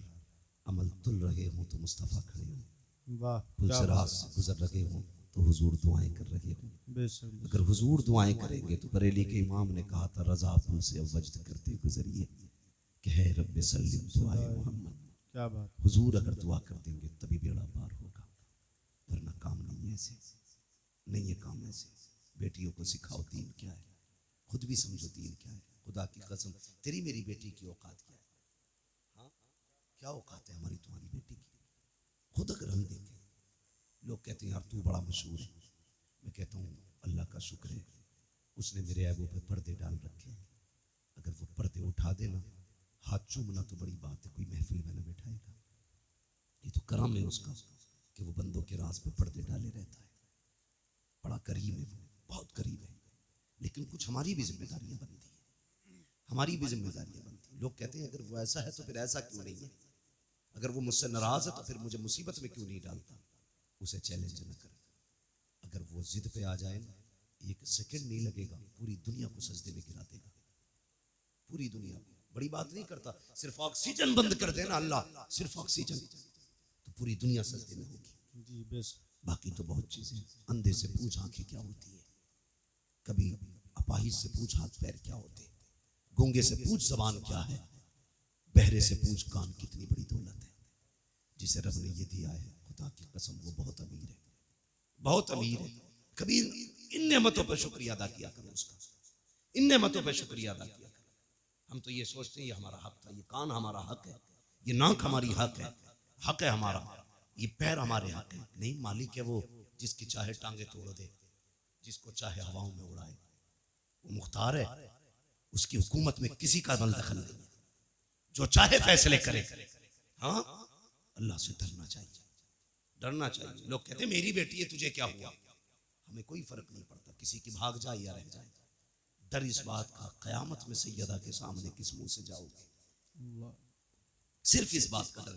अमल तुल रहे हो तो मुस्तफ़ा खड़े हो, वाह, पुलसिरात से गुजर रहे हो तो हुजूर दुआएं कर रहे हो। बेशक। अगर हुजूर दुआएं करेंगे तो बरेली के इमाम ने कहा था रजा पुल से वजद करते गुजरिए कि है रब्बे सल्लिम दुआए मोहम्मद। क्या बात। हुजूर अगर दुआ कर देंगे तभी बेड़ा पार होगा, वरना काम नहीं है ऐसे, नहीं है काम ऐसे। बेटियों को सिखाओ दीन क्या है, खुद भी समझो दीन क्या है, खुदा की कसम तेरी मेरी बेटी की औकात क्या है? हाँ, क्या औकात है हमारी तुम्हारी बेटी की? खुद अगर हम देखें, लोग कहते हैं यार तू बड़ा मशहूर है, मैं कहता हूँ अल्लाह का शुक्र है उसने मेरे ऐबों पे पर्दे डाल रखे हैं। अगर वो पर्दे उठा देना, हाथ चूमना तो बड़ी बात है, कोई महफिल में न बैठाएगा। ये तो करम है उसका कि वो बंदों के राज पे पर्दे डाले रहता है। बड़ा करीब है वो, बहुत करीब है। लेकिन कुछ हमारी भी जिम्मेदारियां बनती है, हमारी भी जिम्मेदारियां बनती है। लोग कहते हैं अगर वो ऐसा है तो फिर ऐसा क्यों नहीं है? अगर वो मुझसे नाराज है तो फिर मुझे मुसीबत में क्यों नहीं डालता? उसे चैलेंज न करें। अगर वो जिद पे आ जाए ना, एक सेकंड नहीं लगेगा, पूरी दुनिया को सजदे में गिरा देगा, पूरी दुनिया को। बड़ी बात नहीं करता, सिर्फ ऑक्सीजन बंद कर देना अल्लाह, सिर्फ ऑक्सीजन, तो पूरी दुनिया सजदे में होगी जी बेस। बाकी तो बहुत चीजें। अंधे से पूछ आंखें क्या होती है, कभी अपाहिज से पूछ हाथ पैर क्या होते हैं, गूंगे से पूछ जबान क्या है, बहरे से पूछ कान कितनी बड़ी दौलत है। जिसे रब ने ये दिया है, खुदा की कसम वो बहुत अमीर है, बहुत अमीर है। कभी इन नेमतों पर शुक्रिया अदा किया करो उसका, इन नेमतों पर शुक्रिया अदा किया करो। हम तो ये सोचते हैं ये हमारा हक था, ये कान हमारा हक है, ये नाक हमारी हक है हमारा, ये पैर हमारे हक है। नहीं, मालिक है वो जिसकी चाहे टांगे तोड़ दे, जिसको चाहे हवाओं में उड़ाए, वो मुख्तार है, उसकी हुकूमत में किसी का दखल नहीं है, जो चाहे फैसले करे। हाँ, अल्लाह से डरना चाहिए, डरना चाहिए। लोग कहते हैं मेरी बेटी है तुझे क्या हुआ? हमें कोई फर्क नहीं पड़ता, किसी की भाग जाए या रह जाए। डर इस बात का कयामत में सैयदा के सामने किस मुंह से जाओगे, सिर्फ इस बात का डर।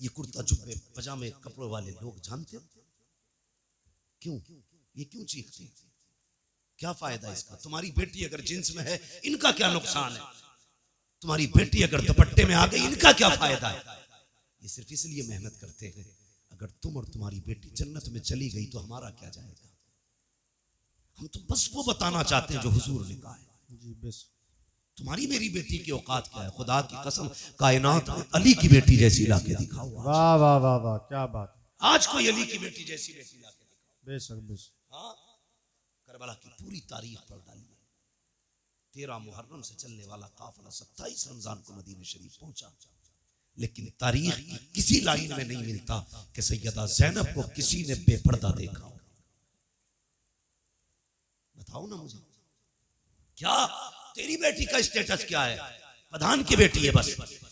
ये कुर्ता जुब्बे पजामे कपड़ों वाले लोग जानते हो क्यों, ये क्यों चीखते हैं? क्या फायदा इसका? तुम्हारी बेटी अगर जींस में है इनका क्या नुकसान है? तुम्हारी बेटी अगर दुपट्टे में आ गई इनका क्या फायदा है? ये सिर्फ इसलिए मेहनत करते हैं, अगर तुम और तुम्हारी बेटी जन्नत में चली गई तो हमारा क्या जाएगा? हम तो बस वो बताना चाहते हैं जो हुजूर ने कहा है। जी बेस। तुम्हारी मेरी बेटी की औकात क्या है? खुदा की कसम कायनात में अली की बेटी जैसी लाके दिखाओ। वाह वाह वाह वाह, क्या बात। आज कोई अली की बेटी जैसी बेटी लाके दिखाओ। बेशक बेशक। हाँ, करबला की पूरी तारीख पढ़ डालिए। 13 मुहर्रम से चलने वाला काफिला 27 रमजान को मदीना शरीफ पहुंचा, लेकिन तारीख की किसी लाइन में नहीं मिलता कि सैयदा ज़ैनब को किसी ने बेपर्दा देखा। बताओ ना मुझे, क्या तेरी बेटी का स्टेटस क्या है? प्रधान की बेटी है, बस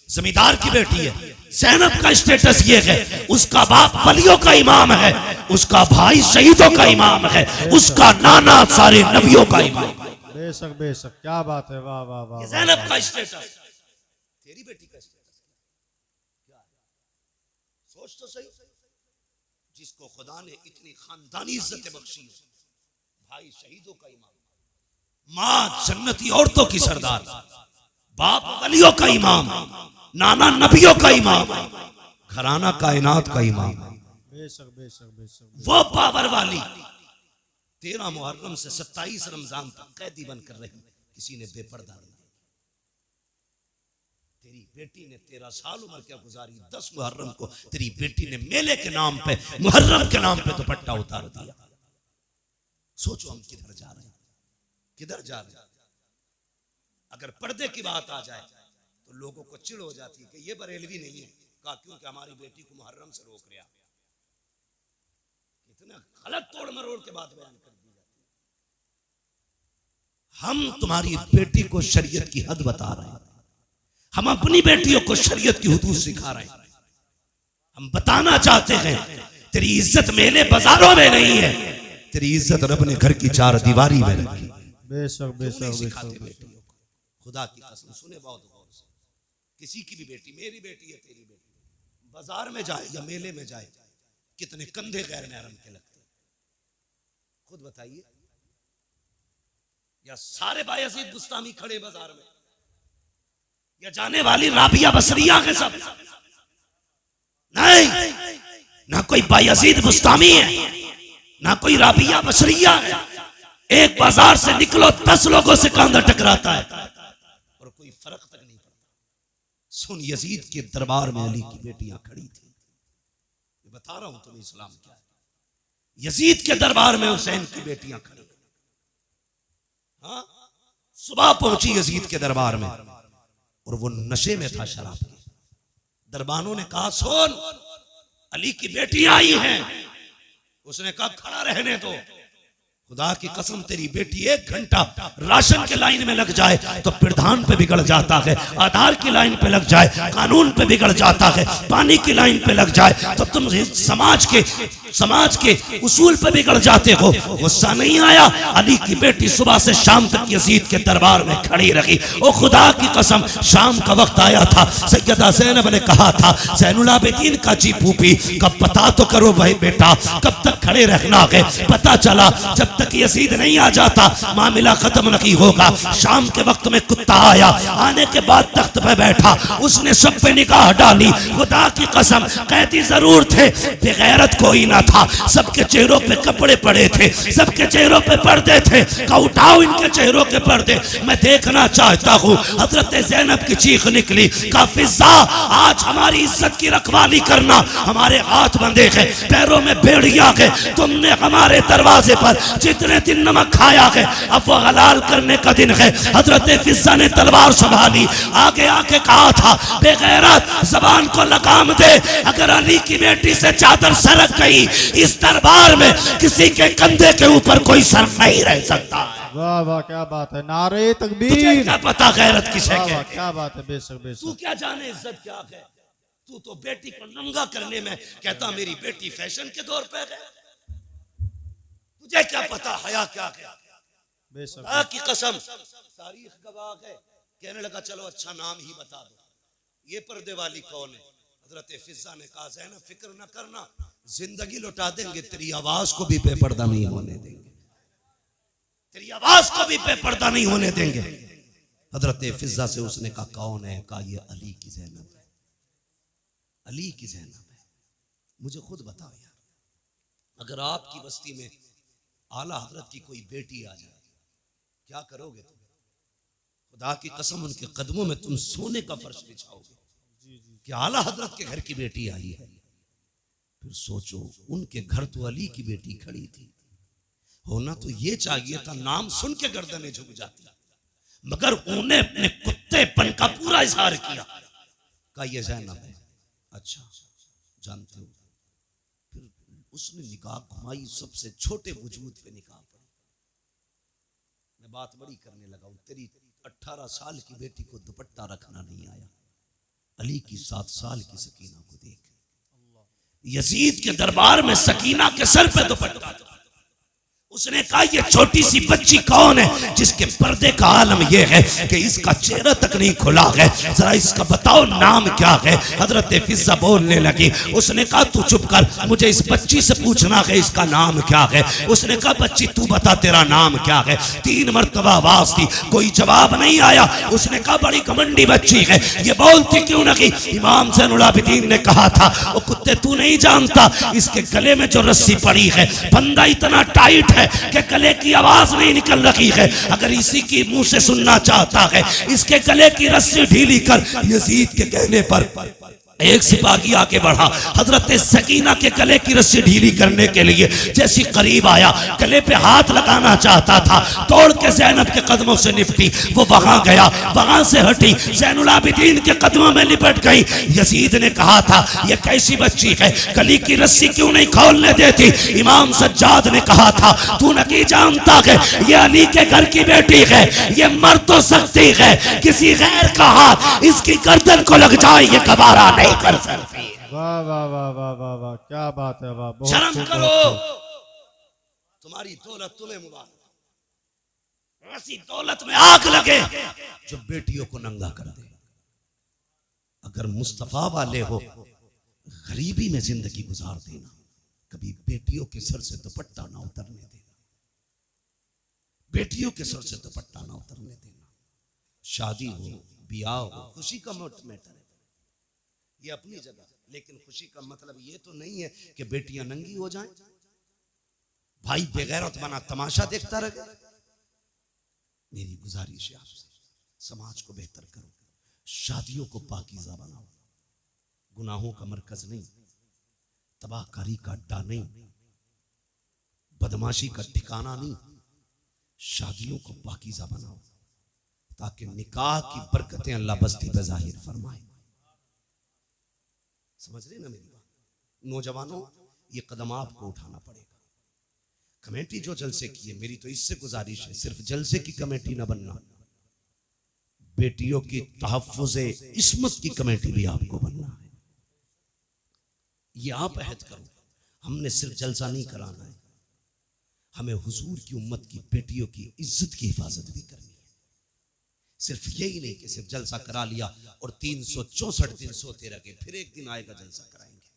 जमींदार की बेटी है। ज़ैनब का स्टेटस ये है, उसका बाप वलियों का इमाम है, उसका भाई शहीदों का इमाम है, उसका नाना सारे नबियों का इमाम है। बेशक बेशक, क्या बात है। वाह वाह वाह। ज़ैनब का स्टेटस, तेरी बेटी का स्टेटस क्या है? सोच तो सही। जिसको खुदा ने इतनी खानदानी इज्जत बख्शी, भाई शहीदों का इमाम, माँ जन्नती औरतों की सरदार, बाप वलियों का इमाम, नाना नबियों का इमाम, घराना कायनात का इमाम। बेशक बेशक बेशक। वो पावर वाली 13 मुहर्रम से 27 रमजान तक कैदी बनकर रही, किसी ने बेपर्दा नहीं। तेरी बेटी ने 13 साल उम्र क्या गुजारी, 10 मुहर्रम को तेरी बेटी ने मेले के नाम पे, मुहर्रम के नाम पे दुपट्टा उतार दिया। सोचो हम किधर जा रहे हैं, किधर जा रहे हैं। अगर पर्दे की बात आ जाए तो लोगों को चिढ़ हो जाती है कि ये बरेलवी नहीं है। कहा क्योंकि हमारी बेटी को मुहर्रम से रोक रहा। कितना गलत तोड़ मरोड़ के बात बयान कर दी जाती है। हम तुम्हारी बेटी को शरीयत की हद बता रहे हैं, हम अपनी बेटियों को शरीयत की हुदूद सिखा रहे हैं। हम बताना चाहते हैं तेरी इज्जत मेले बाजारों में नहीं है, तेरी इज्जत रब ने घर की 4 दीवारी में रखी। बेशक बेशक बेशक। खुदा की कसम सुने बहुत गौर से, किसी की भी बेटी, मेरी बेटी है, तेरी बेटी, बाजार में जाए या मेले में जाए, कितने कंधे गैर महरम के लगते हैं, खुद बताइए। या सारे बायजीद बुस्तामी खड़े बाजार में, या जाने वाली राबिया बसरिया के सब? नहीं, ना कोई बायजीद बुस्तामी है, ना कोई राबिया बसरिया है। एक बाजार से निकलो 10 लोगों से कांधा टकराता है और कोई फर्क तक नहीं पड़ता। सुन, यजीद के दरबार में अली की बेटियां खड़ी थी। मैं बता रहा हूं तुम्हें इस्लाम क्या है। यजीद के दरबार में हुसैन की बेटियां खड़ी। हाँ, सुबह पहुंची यजीद के दरबार में और वो नशे में था शराब के। दरबानों ने कहा सुन, अली की बेटी आई है। उसने कहा खड़ा रहने दो, खुदा की कसम तेरी बेटी 1 घंटा राशन के लाइन में लग जाए तो प्रधान पे बिगड़ जाता है, आधार की लाइन पे लग जाए कानून पे बिगड़ जाता है, पानी की लाइन पे लग जाए तो तुम समाज के उसूल पे बिगड़ जाते हो। गुस्सा नहीं आया, अली की बेटी सुबह से शाम तक यजीद के दरबार में खड़ी रही। ओ खुदा की कसम, शाम का वक्त आया था, सैयदा ज़ैनब ने कहा था ज़ैनुल आबिदीन का जी फूफी कब पता तो करो भाई बेटा, कब तक खड़े रहना है। पता चला जब तक यजीद नहीं आ जाता मामला खत्म नहीं होगा। शाम के वक्त में कुत्ता आया, आने के बाद तख्त पे बैठा, उसने सब पे निगाह डाली। खुदा की कसम कैदी जरूर थे, बेगैरत कोई ना था। सबके चेहरों पे कपड़े पड़े थे, सबके चेहरों पे पर्दे थे। का उठाओ इनके चेहरों के पर्दे, मैं देखना चाहता हूँ। हजरत ज़ैनब की चीख निकली, का फिज़ा आज हमारी इज्जत की रखवाली करना, हमारे हाथ बंधे हैं, पैरों में बेड़ियां है। तुमने हमारे दरवाजे पर जितने दिन नमक खाया है अब वो हलाल करने का दिन है। हजरत फिज़ा ने तलवार संभाली, आगे आके कहा था बेगैरत जबान को लगाम दे, अगर अली की बेटी से चादर सरक गई इस दरबार में किसी के कंधे के ऊपर कोई सर नहीं रह सकता। वाह वाह क्या बात है, नारे तकबीर। तुझे क्या पता गैरत किसे कहते, क्या बात है, बेशक बेशक। तू क्या जाने इज्जत क्या है। तू तो बेटी को नंगा करने में कहता मेरी बेटी फैशन के दौर पे है। तुझे क्या पता हया क्या है। बेशक की कसम तारीख गवाह है। कहने लगा चलो अच्छा नाम ही बता दो, ये पर्दे वाली कौन है। हजरत फिज़ा ने कहा ज़ैनब फिक्र न करना, जिंदगी लौटा देंगे, तेरी आवाज को भी बेपर्दा नहीं होने देंगे, तेरी आवाज को भी बेपर्दा नहीं होने देंगे। हजरत फिज़ा से उसने कहा कौन है। कहा ये अली की ज़ैनब है, अली की ज़ैनब है। मुझे खुद बताओ यार, अगर आपकी बस्ती में आला हजरत की कोई बेटी आ जाए क्या करोगे तुम। खुदा की कसम उनके कदमों में तुम सोने का फर्श बिछाओगे कि आला हजरत के घर की बेटी आई है। फिर सोचो उनके घर तो अली की बेटी खड़ी थी, होना तो ये चाहिए था नाम सुन के गर्दनें झुक जाती, मगर उन्हें अपने कुत्तेपन का पूरा इजहार किया। कहा ये ज़ैनब है। अच्छा जानते हो। फिर उसने निकाह घुमाई, सबसे छोटे वजूद पे निकाह पड़ी। मैं बात बड़ी करने लगा हूं, तेरी 18 साल की बेटी को दुपट्टा रखना नहीं आया, अली की 7 साल की सकीना को देख। यजीद के दरबार में सकीना के सर पे दुपट्टा था। उसने कहा ये छोटी सी बच्ची कौन है जिसके पर्दे का आलम यह है कि इसका चेहरा तक नहीं खुला है, जरा इसका बताओ नाम क्या है। हजरत फिज़ा बोलने लगी। उसने कहा तू चुप कर, मुझे इस बच्ची से पूछना है इसका नाम क्या है। उसने कहा बच्ची तू बता तेरा नाम क्या है। 3 मरतबा आवाज दी, कोई जवाब नहीं आया। उसने कहा बड़ी घमंडी बच्ची है, ये बोलती क्यों नहीं। इमाम ज़ैनुल आबिदीन ने कहा था ओ कुत्ते तू नहीं जानता इसके गले में जो रस्सी पड़ी है फंदा इतना टाइट है कि गले की आवाज नहीं निकल रही है। अगर इसी की मुंह से सुनना चाहता है इसके गले की रस्सी ढीली कर। यजीद के कहने पर एक सिपाही आके बढ़ा, हजरत सकीना के गले की रस्सी ढीली करने के लिए जैसी करीब आया, गले पे हाथ लगाना चाहता था, तोड़ के ज़ैनब के कदमों से निपटी। वो वहां गया, वहां से हटी, ज़ैनुल आबिदीन के कदमों में लिपट गई। यजीद ने कहा था ये कैसी बच्ची है, गले की रस्सी क्यों नहीं खोलने देती। इमाम सज्जाद ने कहा था तू नहीं जानता है ये अली के घर की बेटी है, ये मर तो सकती है, किसी गैर का हाथ इसकी गर्दन को लग जाए ये गवारा नहीं कर सकती। वाह वाह वाह वाह वाह वाह क्या बात है, वाह बहुत शर्म खूब, करो, बहुत खूब। तुम्हारी दौलत तुम्हें मुबारक। ऐसी दौलत में आग लगे जो बेटियों को नंगा कर दे। अगर मुस्तफा वाले हो गरीबी में जिंदगी गुजार देना, कभी बेटियों के सर से दुपट्टा ना उतरने देना, बेटियों के सर से दुपट्टा ना उतरने देना। शादी हो, ब्याह हो, खुशी का मैटर है ये अपनी जगह, लेकिन खुशी का मतलब ये तो नहीं है कि बेटियां नंगी हो जाएं, भाई बेगैरत बना तमाशा देखता रहे। मेरी गुजारिश है आपसे, समाज को बेहतर करो, शादियों को पाकीज़ा बनाओ, गुनाहों का मरकज नहीं, तबाहकारी का अड्डा नहीं, बदमाशी का ठिकाना नहीं। शादियों को पाकीज़ा बनाओ, ताकि निकाह की बरकतें अल्लाह बस्ती पे जाहिर फरमाए। समझ रहे ना मेरी बात? नौजवानों, ये कदम आपको उठाना पड़ेगा। कमेटी जो जलसे की है, मेरी तो इससे गुजारिश है, सिर्फ जलसे की कमेटी ना बनना, बेटियों की तहफ्फुज़े इस्मत की कमेटी भी आपको बनना है। ये आप अहद करो। हमने सिर्फ जलसा नहीं कराना है, हमें हुजूर की उम्मत की बेटियों की इज्जत की हिफाजत भी करनी है। सिर्फ यही नहीं कि सिर्फ जलसा करा लिया और 364 दिन सोते रह गए, फिर एक दिन आएगा जलसा कराएंगे।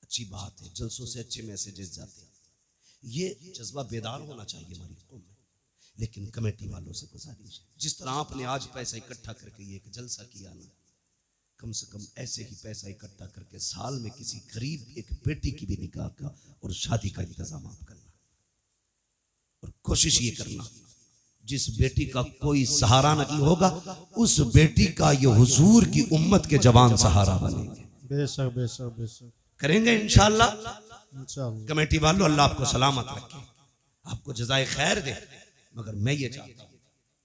अच्छी बात है, जलसों से अच्छे मैसेजेस जाते हैं, ये जज्बा बेदार होना चाहिए हमारी कौम में। लेकिन कमेटी वालों से गुजारिश है, जिस तरह आपने आज पैसा इकट्ठा करके ये एक जलसा किया ना, कम से कम ऐसे ही पैसा इकट्ठा करके साल में किसी गरीब एक बेटी की भी निकाह का और शादी का इंतजाम आप करना। और कोशिश ये करना, जिस बेटी का कोई सहारा नहीं होगा, उस बेटी का ये हुजूर की उम्मत के जवान सहारा बनेंगे। बेशक बेशक बेशक करेंगे इंशाअल्लाह। इंशाअल्लाह। कमेटी वालों, अल्लाह आपको सलामत रखे, आपको जज़ाए खैर दे। मगर मैं ये चाहता हूँ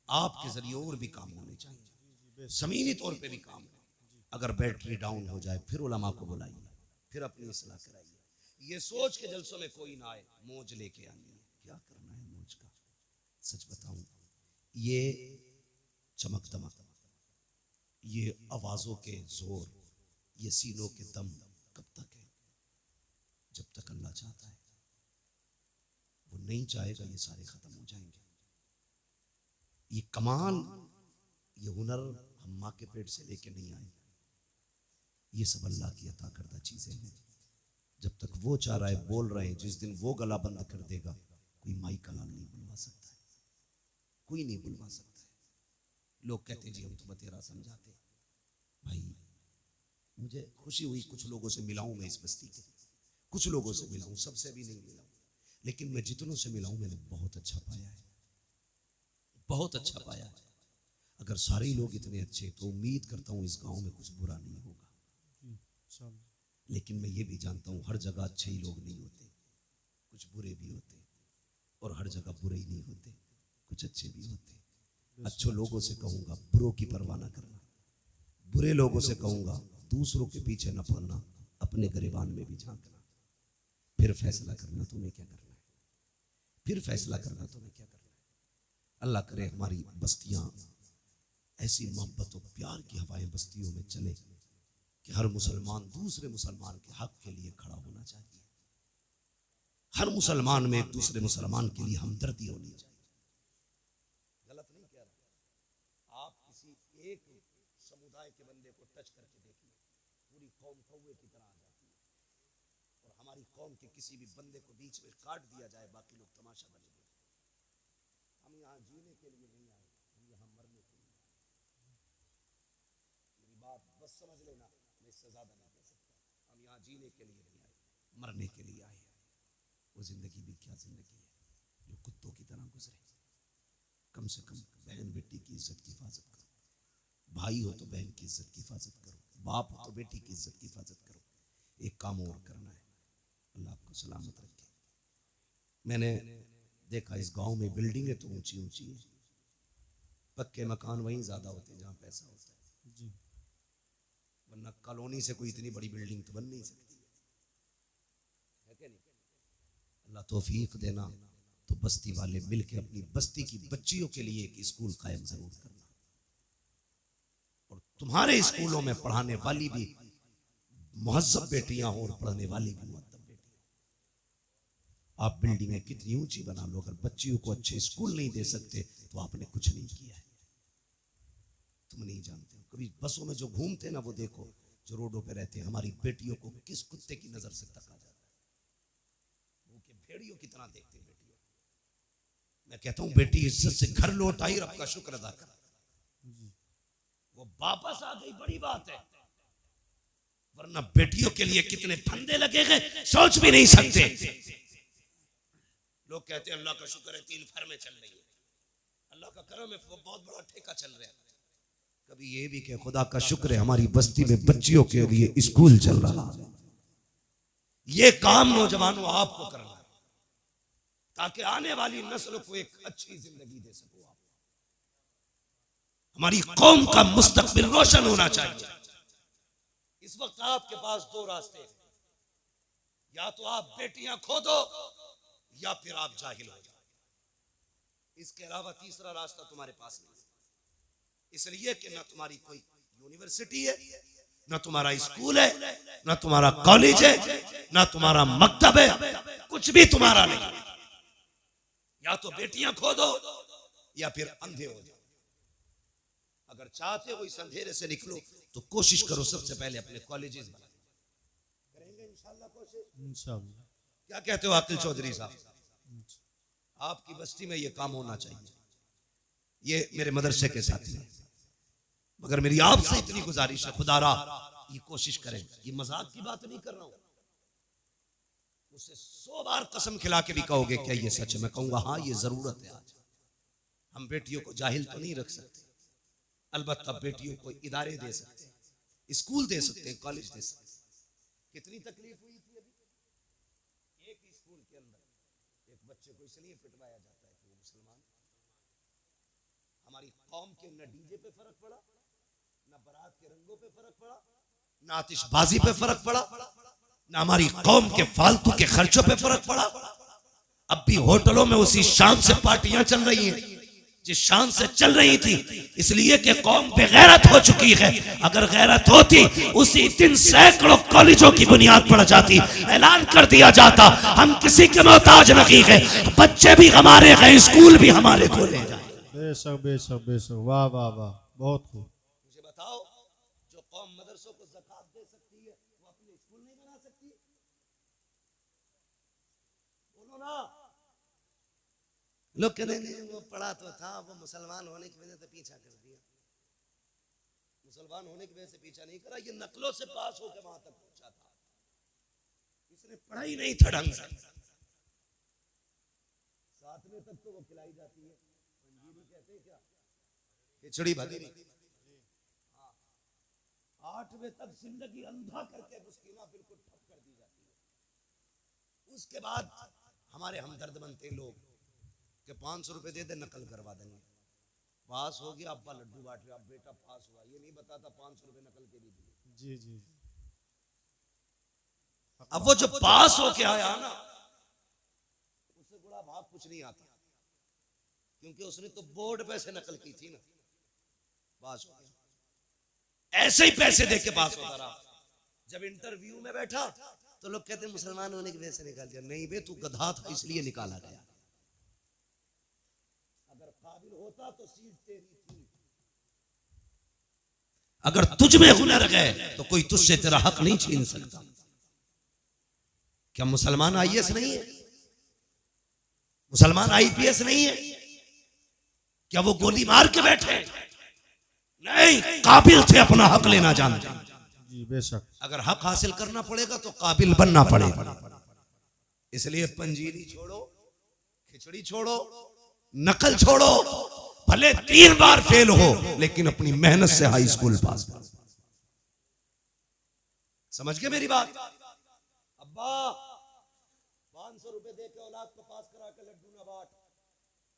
आपके जरिए और भी काम होने चाहिए, ज़मीनी तौर पे भी काम। अगर बैटरी डाउन हो जाए फिर उलमा को बुलाइए, फिर अपनी इस्लाह कराइए। ये सोच के जलसों में कोई ना आए मौज लेके आनी है, क्या करना है मौज का। सच बताऊं, ये चमक दमक, ये आवाजों के जोर, ये सीनों के दम कब तक है? जब तक अल्लाह चाहता है। वो नहीं चाहेगा ये सारे खत्म हो जाएंगे। ये कमाल, ये हुनर हम माँ के पेट से लेके नहीं आए, ये सब अल्लाह की अता करदा चीजें हैं। जब तक वो चाह रहा है बोल रहे हैं, जिस दिन वो गला बंद कर देगा कोई माई कलाम नहीं बुलवा सकता है, कोई नहीं बुलवा सकता है। लोग कहते हैं जी हम तो बतेरा समझाते। भाई मुझे खुशी हुई, कुछ लोगों से मिला हूं मैं इस बस्ती के, कुछ लोगों से मिला हूं, सबसे भी नहीं मिला हूं, लेकिन मैं जितनों से मिला हूं मैंने बहुत अच्छा पाया है, बहुत अच्छा पाया है। अगर सारे लोग इतने अच्छे, तो उम्मीद करता हूं इस गांव में कुछ बुरा नहीं होगा। लेकिन मैं ये भी जानता हूं हर जगह अच्छे ही लोग नहीं होते, कुछ बुरे भी होते, और हर जगह बुरे ही नहीं होते, कुछ अच्छे भी होते। अच्छे लोगों से कहूंगा बुरों की परवाह ना करना, बुरे लोगों से कहूंगा दूसरों के पीछे न पड़ना, अपने गिरबान में भी झांकना, फिर फैसला करना तुम्हें क्या करना है, फिर फैसला करना तुम्हें क्या करना है। अल्लाह करे हमारी बस्तियां ऐसी मोहब्बत और प्यार की हवाएं बस्तियों में चले कि हर मुसलमान दूसरे मुसलमान के हक के लिए खड़ा होना चाहिए, हर मुसलमान में एक दूसरे मुसलमान के लिए हमदर्दी होनी चाहिए। गलत नहीं कह रहा, आप किसी एक समुदाय के बंदे को टच करके देखिए, पूरी कौम कौवे की तरह आ जाती है। और हमारी कौम के किसी भी बंदे को बीच में काट दिया जाए, बाकी लोग तमाशा बने देते। हम यहाँ जीने के लिए नहीं आए, हम यहाँ मरने के लिए। मेरी बात बस समझ लेना, मैं इससे ज्यादा नहीं कह सकता। हम यहाँ जीने के लिए नहीं आए, मरने के लिए आए हैं। वो जिंदगी भी क्या जिंदगी है जो कुत्तों की तरह गुजरे। कम से कम बहन बेटी की इज्जत की हिफाजत करो, भाई हो तो बहन की इज्जत की हिफाजत करो, बाप हो तो बेटी की इज्जत की हिफाजत करो। एक काम और करना है, अल्लाह आपको सलामत रखे। मैंने देखा इस गांव में बिल्डिंगें तो ऊंची ऊंची है, पक्के मकान वहीं ज्यादा होते हैं जहां पैसा होता है जी, वरना कॉलोनी से कोई इतनी बड़ी बिल्डिंग तो बन नहीं सकती है क्या नहीं? अल्लाह तौफीक देना तो बस्ती वाले मिलके अपनी बस्ती की बच्चियों के लिए एक स्कूल कायम जरूर करना, और तुम्हारे स्कूलों में पढ़ाने वाली भी मुहज्जब बेटियां हो और पढ़ने वाली भी मुअद्दब बेटियां। आप बिल्डिंगें कितनी ऊंची बना लो, अगर बच्चियों को अच्छे स्कूल नहीं दे सकते तो आपने कुछ नहीं किया है। तुम नहीं जानते हो, कभी बसों में जो घूमते ना वो देखो, जो रोडों पे रहते हैं, हमारी बेटियों को किस कुत्ते की नजर से तका जाता है, वो के भेड़ियों की तरह देखते हैं बेटियों। मैं कहता हूं बेटी इज्जत से घर लौट आई, रब का शुक्र अदा कर, वो वापस आ गई, बड़ी बात है। वरना बेटियों के लिए कितने फंदे लगे गए सोच भी नहीं सकते। लोग कहते हैं अल्लाह का शुक्र है 3 फर्में चल रही है, अल्लाह का करम है, वो बहुत बड़ा ठेका चल रहा है। कभी ये भी कि खुदा का शुक्र है हमारी बस्ती में बच्चियों के लिए स्कूल चल रहा है। ये काम नौजवानों आपको करना है, ताकि आने वाली नस्ल को एक अच्छी जिंदगी दे सको आप। हमारी कौम का मुस्तकबिल रोशन होना चाहिए। इस वक्त आपके पास दो रास्ते हैं, या तो आप बेटियां खो दो या फिर आप जाहिल हो जाओ। इसके अलावा तीसरा रास्ता तुम्हारे पास नहीं। इसलिए कि ना तुम्हारी कोई यूनिवर्सिटी है, ना तुम्हारा स्कूल है, ना तुम्हारा कॉलेज है, ना तुम्हारा मकतब है, कुछ भी तुम्हारा नहीं। या तो बेटियां खो दो या फिर अंधे हो जाओ। अगर चाहते हो इस अंधेरे से निकलो तो कोशिश करो सबसे पहले अपने कॉलेजेस बनाए। करेंगे इंशाल्लाह कोशिश। इंशाल्लाह। क्या कहते हो आकिल चौधरी साहब? आपकी बस्ती में ये काम होना चाहिए। ये मेरे मदरसे के साथी हैं, मगर मेरी आपसे इतनी गुजारिश है, खुदारा ये कोशिश करें। ये मजाक की बात नहीं कर रहा हूं, मुझसे 100 बार कसम खिला के भी कहोगे क्या ये सच है? मैं कहूंगा हाँ ये जरूरत है। आज हम बेटियों को जाहिल तो नहीं रख सकते, अलबत्ता बेटियों को इदारे दे सकते हैं, स्कूल दे सकते हैं, कॉलेज दे सकते हैं। कितनी तकलीफ हुई थी अभी एक स्कूल के अंदर एक बच्चे को इसलिए पिटवाया जाता है कि वो मुसलमान। हमारी कौम के न डीजे पे फर्क पड़ा, न बारात के रंगों पे फर्क पड़ा, न आतिशबाजी पे फर्क पड़ा, न हमारी कौम के फालतू के खर्चों पे फर्क पड़ा। अब भी होटलों में उसी शान से पार्टियां चल रही हैं जिस शान से चल रही थी, इसलिए कि कौम बेगैरत हो चुकी है। अगर गैरत होती उसी दिन सैकड़ों कॉलेजों की बुनियाद पड़ जाती, ऐलान कर दिया जाता हम किसी के मोहताज नहीं है, बच्चे भी हमारे हैं, स्कूल भी हमारे खोले जाए। बेशक बेशक बेशक, वाह वाह वाह, बहुत खूब। मुझे बताओ, जो कौम मदरसों को ज़कात दे सकती है वो अपने स्कूल नहीं बना सकती? बोलो ना। लोग कहते हैं वो पढ़ा तो था, वो मुसलमान होने की वजह से पीछा कर दिया। मुसलमान होने की वजह से पीछा नहीं करा, ये नकलों से पास होकर वहां तक पहुंचा था। इसने पढ़ाई नहीं था ढंग से। 7वें तक तो वो खिलाई जाती है, पंजीरी कहते हैं क्या, खिचड़ी भदीरी। 8वें तक जिंदगी अंधा करके मुस्किना बिल्कुल ठप कर दी जाती है। उसके बाद हमारे हमदर्द बनते लोग कि 500 रुपए दे दे नकल करवा देंगे। पास हो गया, अब्बा लड्डू बांट रहे, अब बेटा पास हुआ, ये नहीं बताता 500 रुपए नकल के भी दिए। जी जी। अब वो जो पास हो के आया ना, उससे बड़ा भाग कुछ नहीं आता, क्योंकि उसने तो बोर्ड पे से नकल की थी ना, पास हो गया। ऐसे ही पैसे दे के पास होता रहा। जब इंटरव्यू में बैठा तो लोग कहते मुसलमान होने की वजह से निकाल दिया। नहीं बे, तू गधा था इसलिए निकाला गया। अगर काबिल होता तो सीट तेरी थी। अगर तुझ में हुनर है तो कोई तुझसे तेरा हक नहीं छीन सकता। क्या मुसलमान आईएएस नहीं है? मुसलमान आईपीएस नहीं है? क्या वो गोली मार के बैठे? नहीं, काबिल थे अपना हक लेना जानते। जी बेशक। अगर हक हासिल करना पड़ेगा तो काबिल बनना पड़ेगा। इसलिए पंजीरी छोड़ो, खिचड़ी छोड़ो, नकल छोड़ो, भले 3 बार फेल हो लेकिन अपनी मेहनत से हाई स्कूल पास। समझ गए मेरी बात? अब्बा 500 रुपए दे के औलाद को पास करा के लड्डू ना बांट,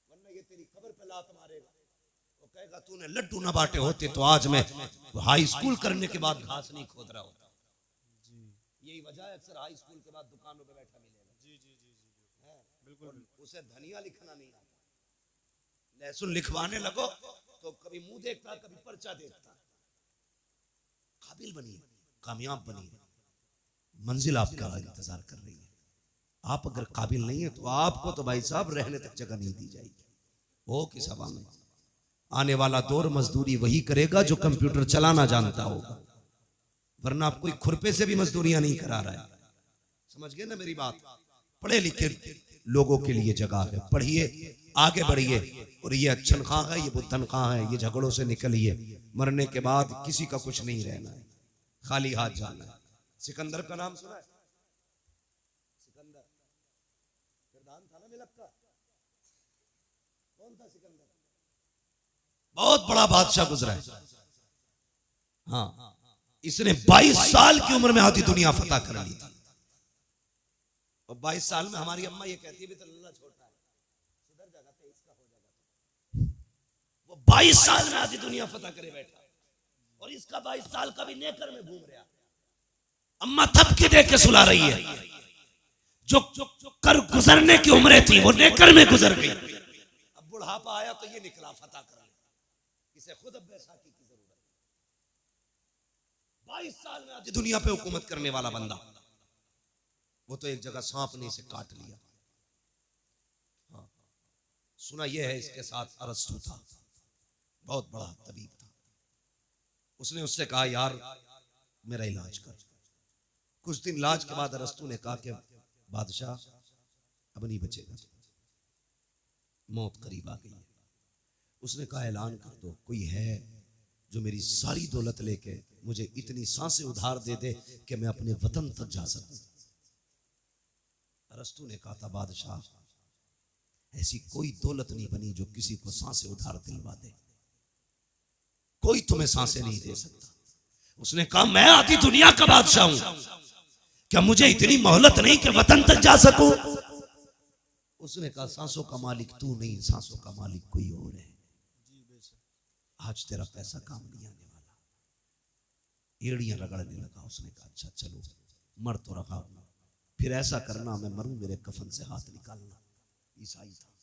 वरना ये तेरी खबर पे लात मारेगा। वो कहेगा तूने लड्डू ना बांटे होते तो आज मैं हाई स्कूल करने के बाद घास नहीं खोद रहा होता। यही वजह है अक्सर हाई स्कूल के बाद दुकानों पे बैठा मिलेगा। जी जी जी जी बिल्कुल। उसे धनिया लिखना नहीं आता, लहसुन लिखवाने लगो तो कभी मुंह देखता, कभी पर्चा देखता। काबिल बनिए, कामयाब बनिए, मंजिल आपका इंतजार कर रही है। आप अगर काबिल नहीं है तो आपको तो भाई साहब रहने तक जगह नहीं दी जाएगी। वो किस हवा में आने वाला दौर मजदूरी वही करेगा जो कंप्यूटर चलाना जानता होगा, वरना आप कोई खुरपे से भी मजदूरियां नहीं करा रहा है। समझ गए ना मेरी बात? पढ़े लिखे लोगों के लिए जगह है, पढ़िए, आगे बढ़िए। और ये तनख्वाह है, ये वो तनख्वाह है, ये झगड़ों से निकलिए। मरने के बाद किसी का कुछ नहीं रहना है, खाली हाथ जाना है। सिकंदर का नाम सुना है? सिकंदर किरदान था ना मिलक का। कौन था सिकंदर? बहुत बड़ा बादशाह गुजरा है। हाँ, इसने 22 साल की उम्र में आधी दुनिया फतह कर ली थी। और 22 साल में हमारी अम्मा ये कहती है भी तो लल्ला छोटा है, सुधर जाएगा, 23 का हो जाएगा। वो 22 साल में आधी दुनिया फतह करे बैठा, और इसका 22 साल का भी नेकर में घूम रहा। अम्मा थपकी दे के सुला रही है, जो कर गुजरने की उम्रें थी वो नेकर में गुजर गई। अब बुढ़ापा आया तो ये निकला फतह करने, इसे खुद अब बैसाखी की जरूरत है। 22 साल में आधी दुनिया पे हुकूमत करने वाला बंदा, वो तो एक जगह सांप ने इसे काट लिया। हाँ, सुना यह है इसके साथ अरस्तु था, बहुत बड़ा तबीब था। उसने उससे कहा यार मेरा इलाज कर। कुछ दिन इलाज के बाद अरस्तु ने कहा कि बादशाह अब नहीं बचेगा, मौत करीब आ गई है। उसने कहा ऐलान कर दो, कोई है जो मेरी सारी दौलत लेके मुझे इतनी सांसें उधार दे दे कि मैं अपने वतन तक जा सकूं। अरस्तु ने कहा था बादशाह ऐसी कोई दौलत नहीं बनी जो किसी को सांसें उधार दिलवा दे, कोई तुम्हें सांसें नहीं दे सकता। उसने कहा मैं आधी दुनिया का बादशाह हूं, क्या मुझे इतनी मोहलत नहीं कि वतन तक जा सकूं? उसने कहा सांसों का मालिक तू नहीं, सांसों का मालिक कोई और है। आज तेरा पैसा काम नहीं आने वाला। एड़ियां रगड़ने लगा। उसने कहा अच्छा चलो मर तो रहा, फिर ऐसा करना मैं मरूं मेरे कफन से हाथ निकालना। ईसाई था,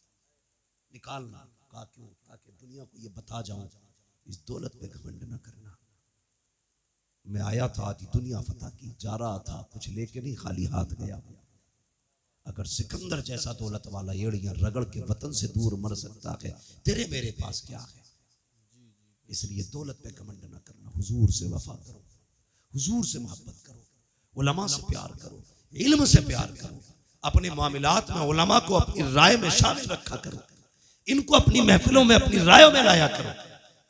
निकालना। कहा क्यों? ताकि दुनिया को ये बता जाऊं इस दौलत पे घमंड न करना। मैं आया था आधी दुनिया फतह की, जा रहा था कुछ लेके नहीं, खाली हाथ गया। अगर सिकंदर जैसा दौलत वाला एड़ियां रगड़ के वतन से दूर मर सकता है, तेरे मेरे पास क्या है? इसलिए दौलत पे घमंड न करना, हुजूर से वफा करो, हुजूर से मोहब्बत करो, उलमा से प्यार करो, इल्म से प्यार करो, अपने मामलात में उलमा को अपनी राय में शामिल रखा करो, इनको अपनी महफिलों में अपनी रायों में लाया करो।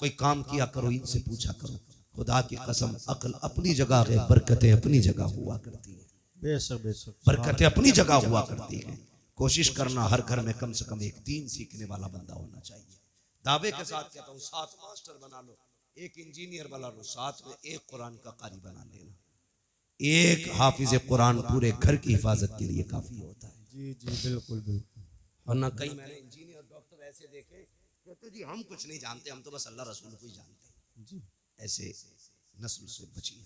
कोई काम किया करो इनसे पूछा करो। खुदा की कसम अक्ल अपनी जगह है, बरकतें अपनी जगह हुआ करती है। बेशक बेशक, बरकतें अपनी जगह हुआ करती हैं। कोशिश करना हर घर में कम से कम एक दीन सीखने वाला बंदा होना चाहिए। दावे के साथ कहता हूँ 7 मास्टर बना लो, 1 इंजीनियर बना लो, साथ में 1 कुरान का कारी बना लेना। 1 हाफिज कुरान पूरे घर की हिफाजत के लिए काफी होता है। जी जी बिल्कुल बिल्कुल। वरना कई मैंने इंजीनियर डॉक्टर ऐसे देखे, कहते जी हम कुछ नहीं जानते, हम तो बस अल्लाह रसूल को ही जानते जी। ऐसे नस्ल से बचिए,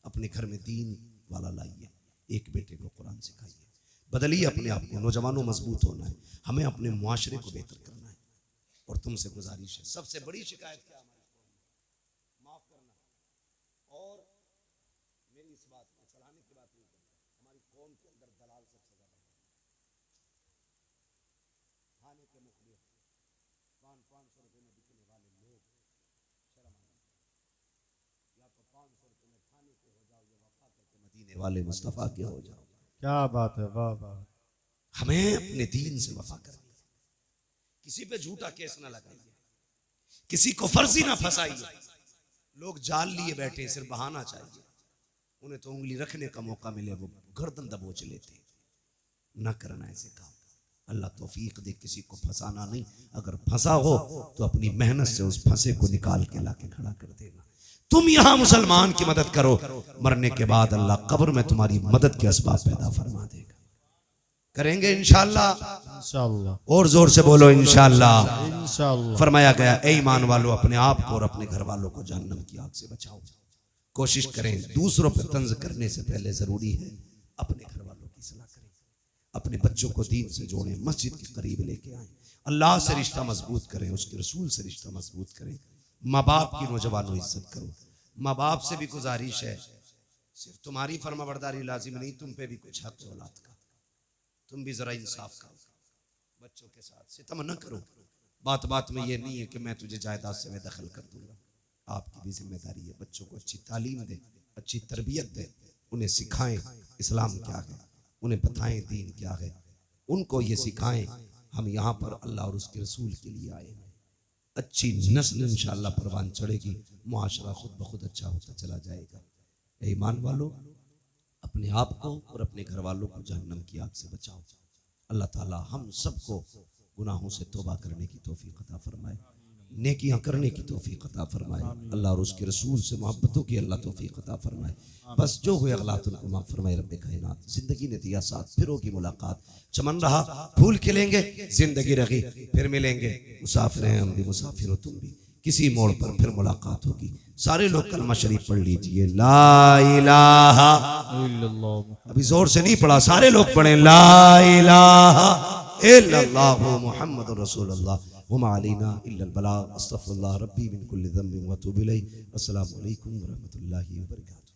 अपने घर में दीन वाला लाइए, एक बेटे को कुरान सिखाइए, बदलिए अपने आप को। नौजवानों मजबूत होना है, हमें अपने मुआशरे को बेहतर करना है। और तुमसे गुजारिश है, सबसे बड़ी शिकायत क्या हमारी कौम में? माफ करना। और मेरी इस बात को चलाने की बात नहीं करता, हमारी कौम के अंदर दलाल सबसे ज्यादा है। खाने के मुखलिस 500 रुपए में बिकने वाले लोग, शर्म आना, या तो 500 रुपए में खाने के हो जाओ, या वफा करके मदीने वाले मुस्तफा के हो जाओ। क्या बात है, वाह वाह। हमें अपने दीन से वफा करनी है। किसी पे झूठा केस ना लगाइए, किसी को फर्जी ना फंसाइए। लोग जाल लिए बैठे, सिर्फ बहाना चाहिए, उन्हें तो उंगली रखने का मौका मिले वो गर्दन दबोच लेते। ना करना ऐसे काम। अल्लाह तौफीक दे, किसी को फंसाना नहीं। अगर फंसा हो तो अपनी मेहनत से उस फंसे को निकाल के लाके खड़ा कर देना। तुम यहां मुसलमान की मदद करो, मरने के बाद अल्लाह कब्र में तुम्हारी मदद के असबाब पैदा फरमा देगा। करेंगे इंशाअल्लाह, इंशाअल्लाह। और जोर से बोलो इंशाअल्लाह, इंशाअल्लाह। फरमाया गया ए ईमान वालों, अपने आप को और अपने घर वालों को जहन्नम की आग से बचाओ। कोशिश करें, दूसरों पर तंज करने से पहले जरूरी है अपने घर वालों की सलाह करें, अपने बच्चों को दीन से जोड़ें, मस्जिद के करीब लेके आए, अल्लाह से रिश्ता मजबूत करें, उसके रसूल से रिश्ता मजबूत करें। माँ बाप की नौजवानों इज्जत करो। माँ बाप से भी गुजारिश है, सिर्फ तुम्हारी फरमाबरदारी लाजिम नहीं, तुम पे भी कुछ हक औलाद का। तुम भी जरा इंसाफ करो, बच्चों के साथ सितम न करो। बात बात में ये नहीं है कि मैं तुझे जायदाद से मैं दखल कर दूंगा। आपकी भी जिम्मेदारी है, बच्चों को अच्छी तालीम दे, अच्छी तरबियत दे, उन्हें सिखाएं इस्लाम क्या है, उन्हें बताएं दीन क्या है, उनको ये सिखाएं हम यहाँ पर अल्लाह और उसके रसूल के लिए आए। अच्छी नस्ल इंशाअल्लाह परवान चढ़ेगी, मुआशरा खुद ब खुद अच्छा होता चला जाएगा। ईमान वालों, अपने आप को और अपने घर वालों को जहन्नम की आग से बचाओ। अल्लाह ताला हम सबको गुनाहों से तौबा करने की तौफीक अता फरमाए। नेकियां करने की तौफीक अता फरमाए। अल्लाह और उसके रसूल से मोहब्बतों की अल्लाह तौफीक अता फरमाए। बस जो हुए अगलात उनको माफ फरमाए रब्बे कायनात। जिंदगी ने दिया साथ, फिर होगी मुलाकात। चमन रहा फूल खिलेंगे, जिंदगी रही फिर मिलेंगे। मुसाफिर हैं हम भी, मुसाफिर हो तुम भी, किसी मोड़ पर फिर मुलाकात होगी। सारे लोग कलमा शरीफ पढ़ लीजिए, ला इलाहा, अभी जोर से नहीं पढ़ा, सारे लोग पढ़े ला इलाहा इल्लल्लाहु मुहम्मदुर रसूलुल्लाह वमा अलैना इल्लल बलाग। अस्तगफिरुल्लाह रब्बी मिन कुल्लि ज़ंबिन व अतूबु इलैहि। अस्सलामु अलैकुम व रहमतुल्लाहि व बरकातुहू।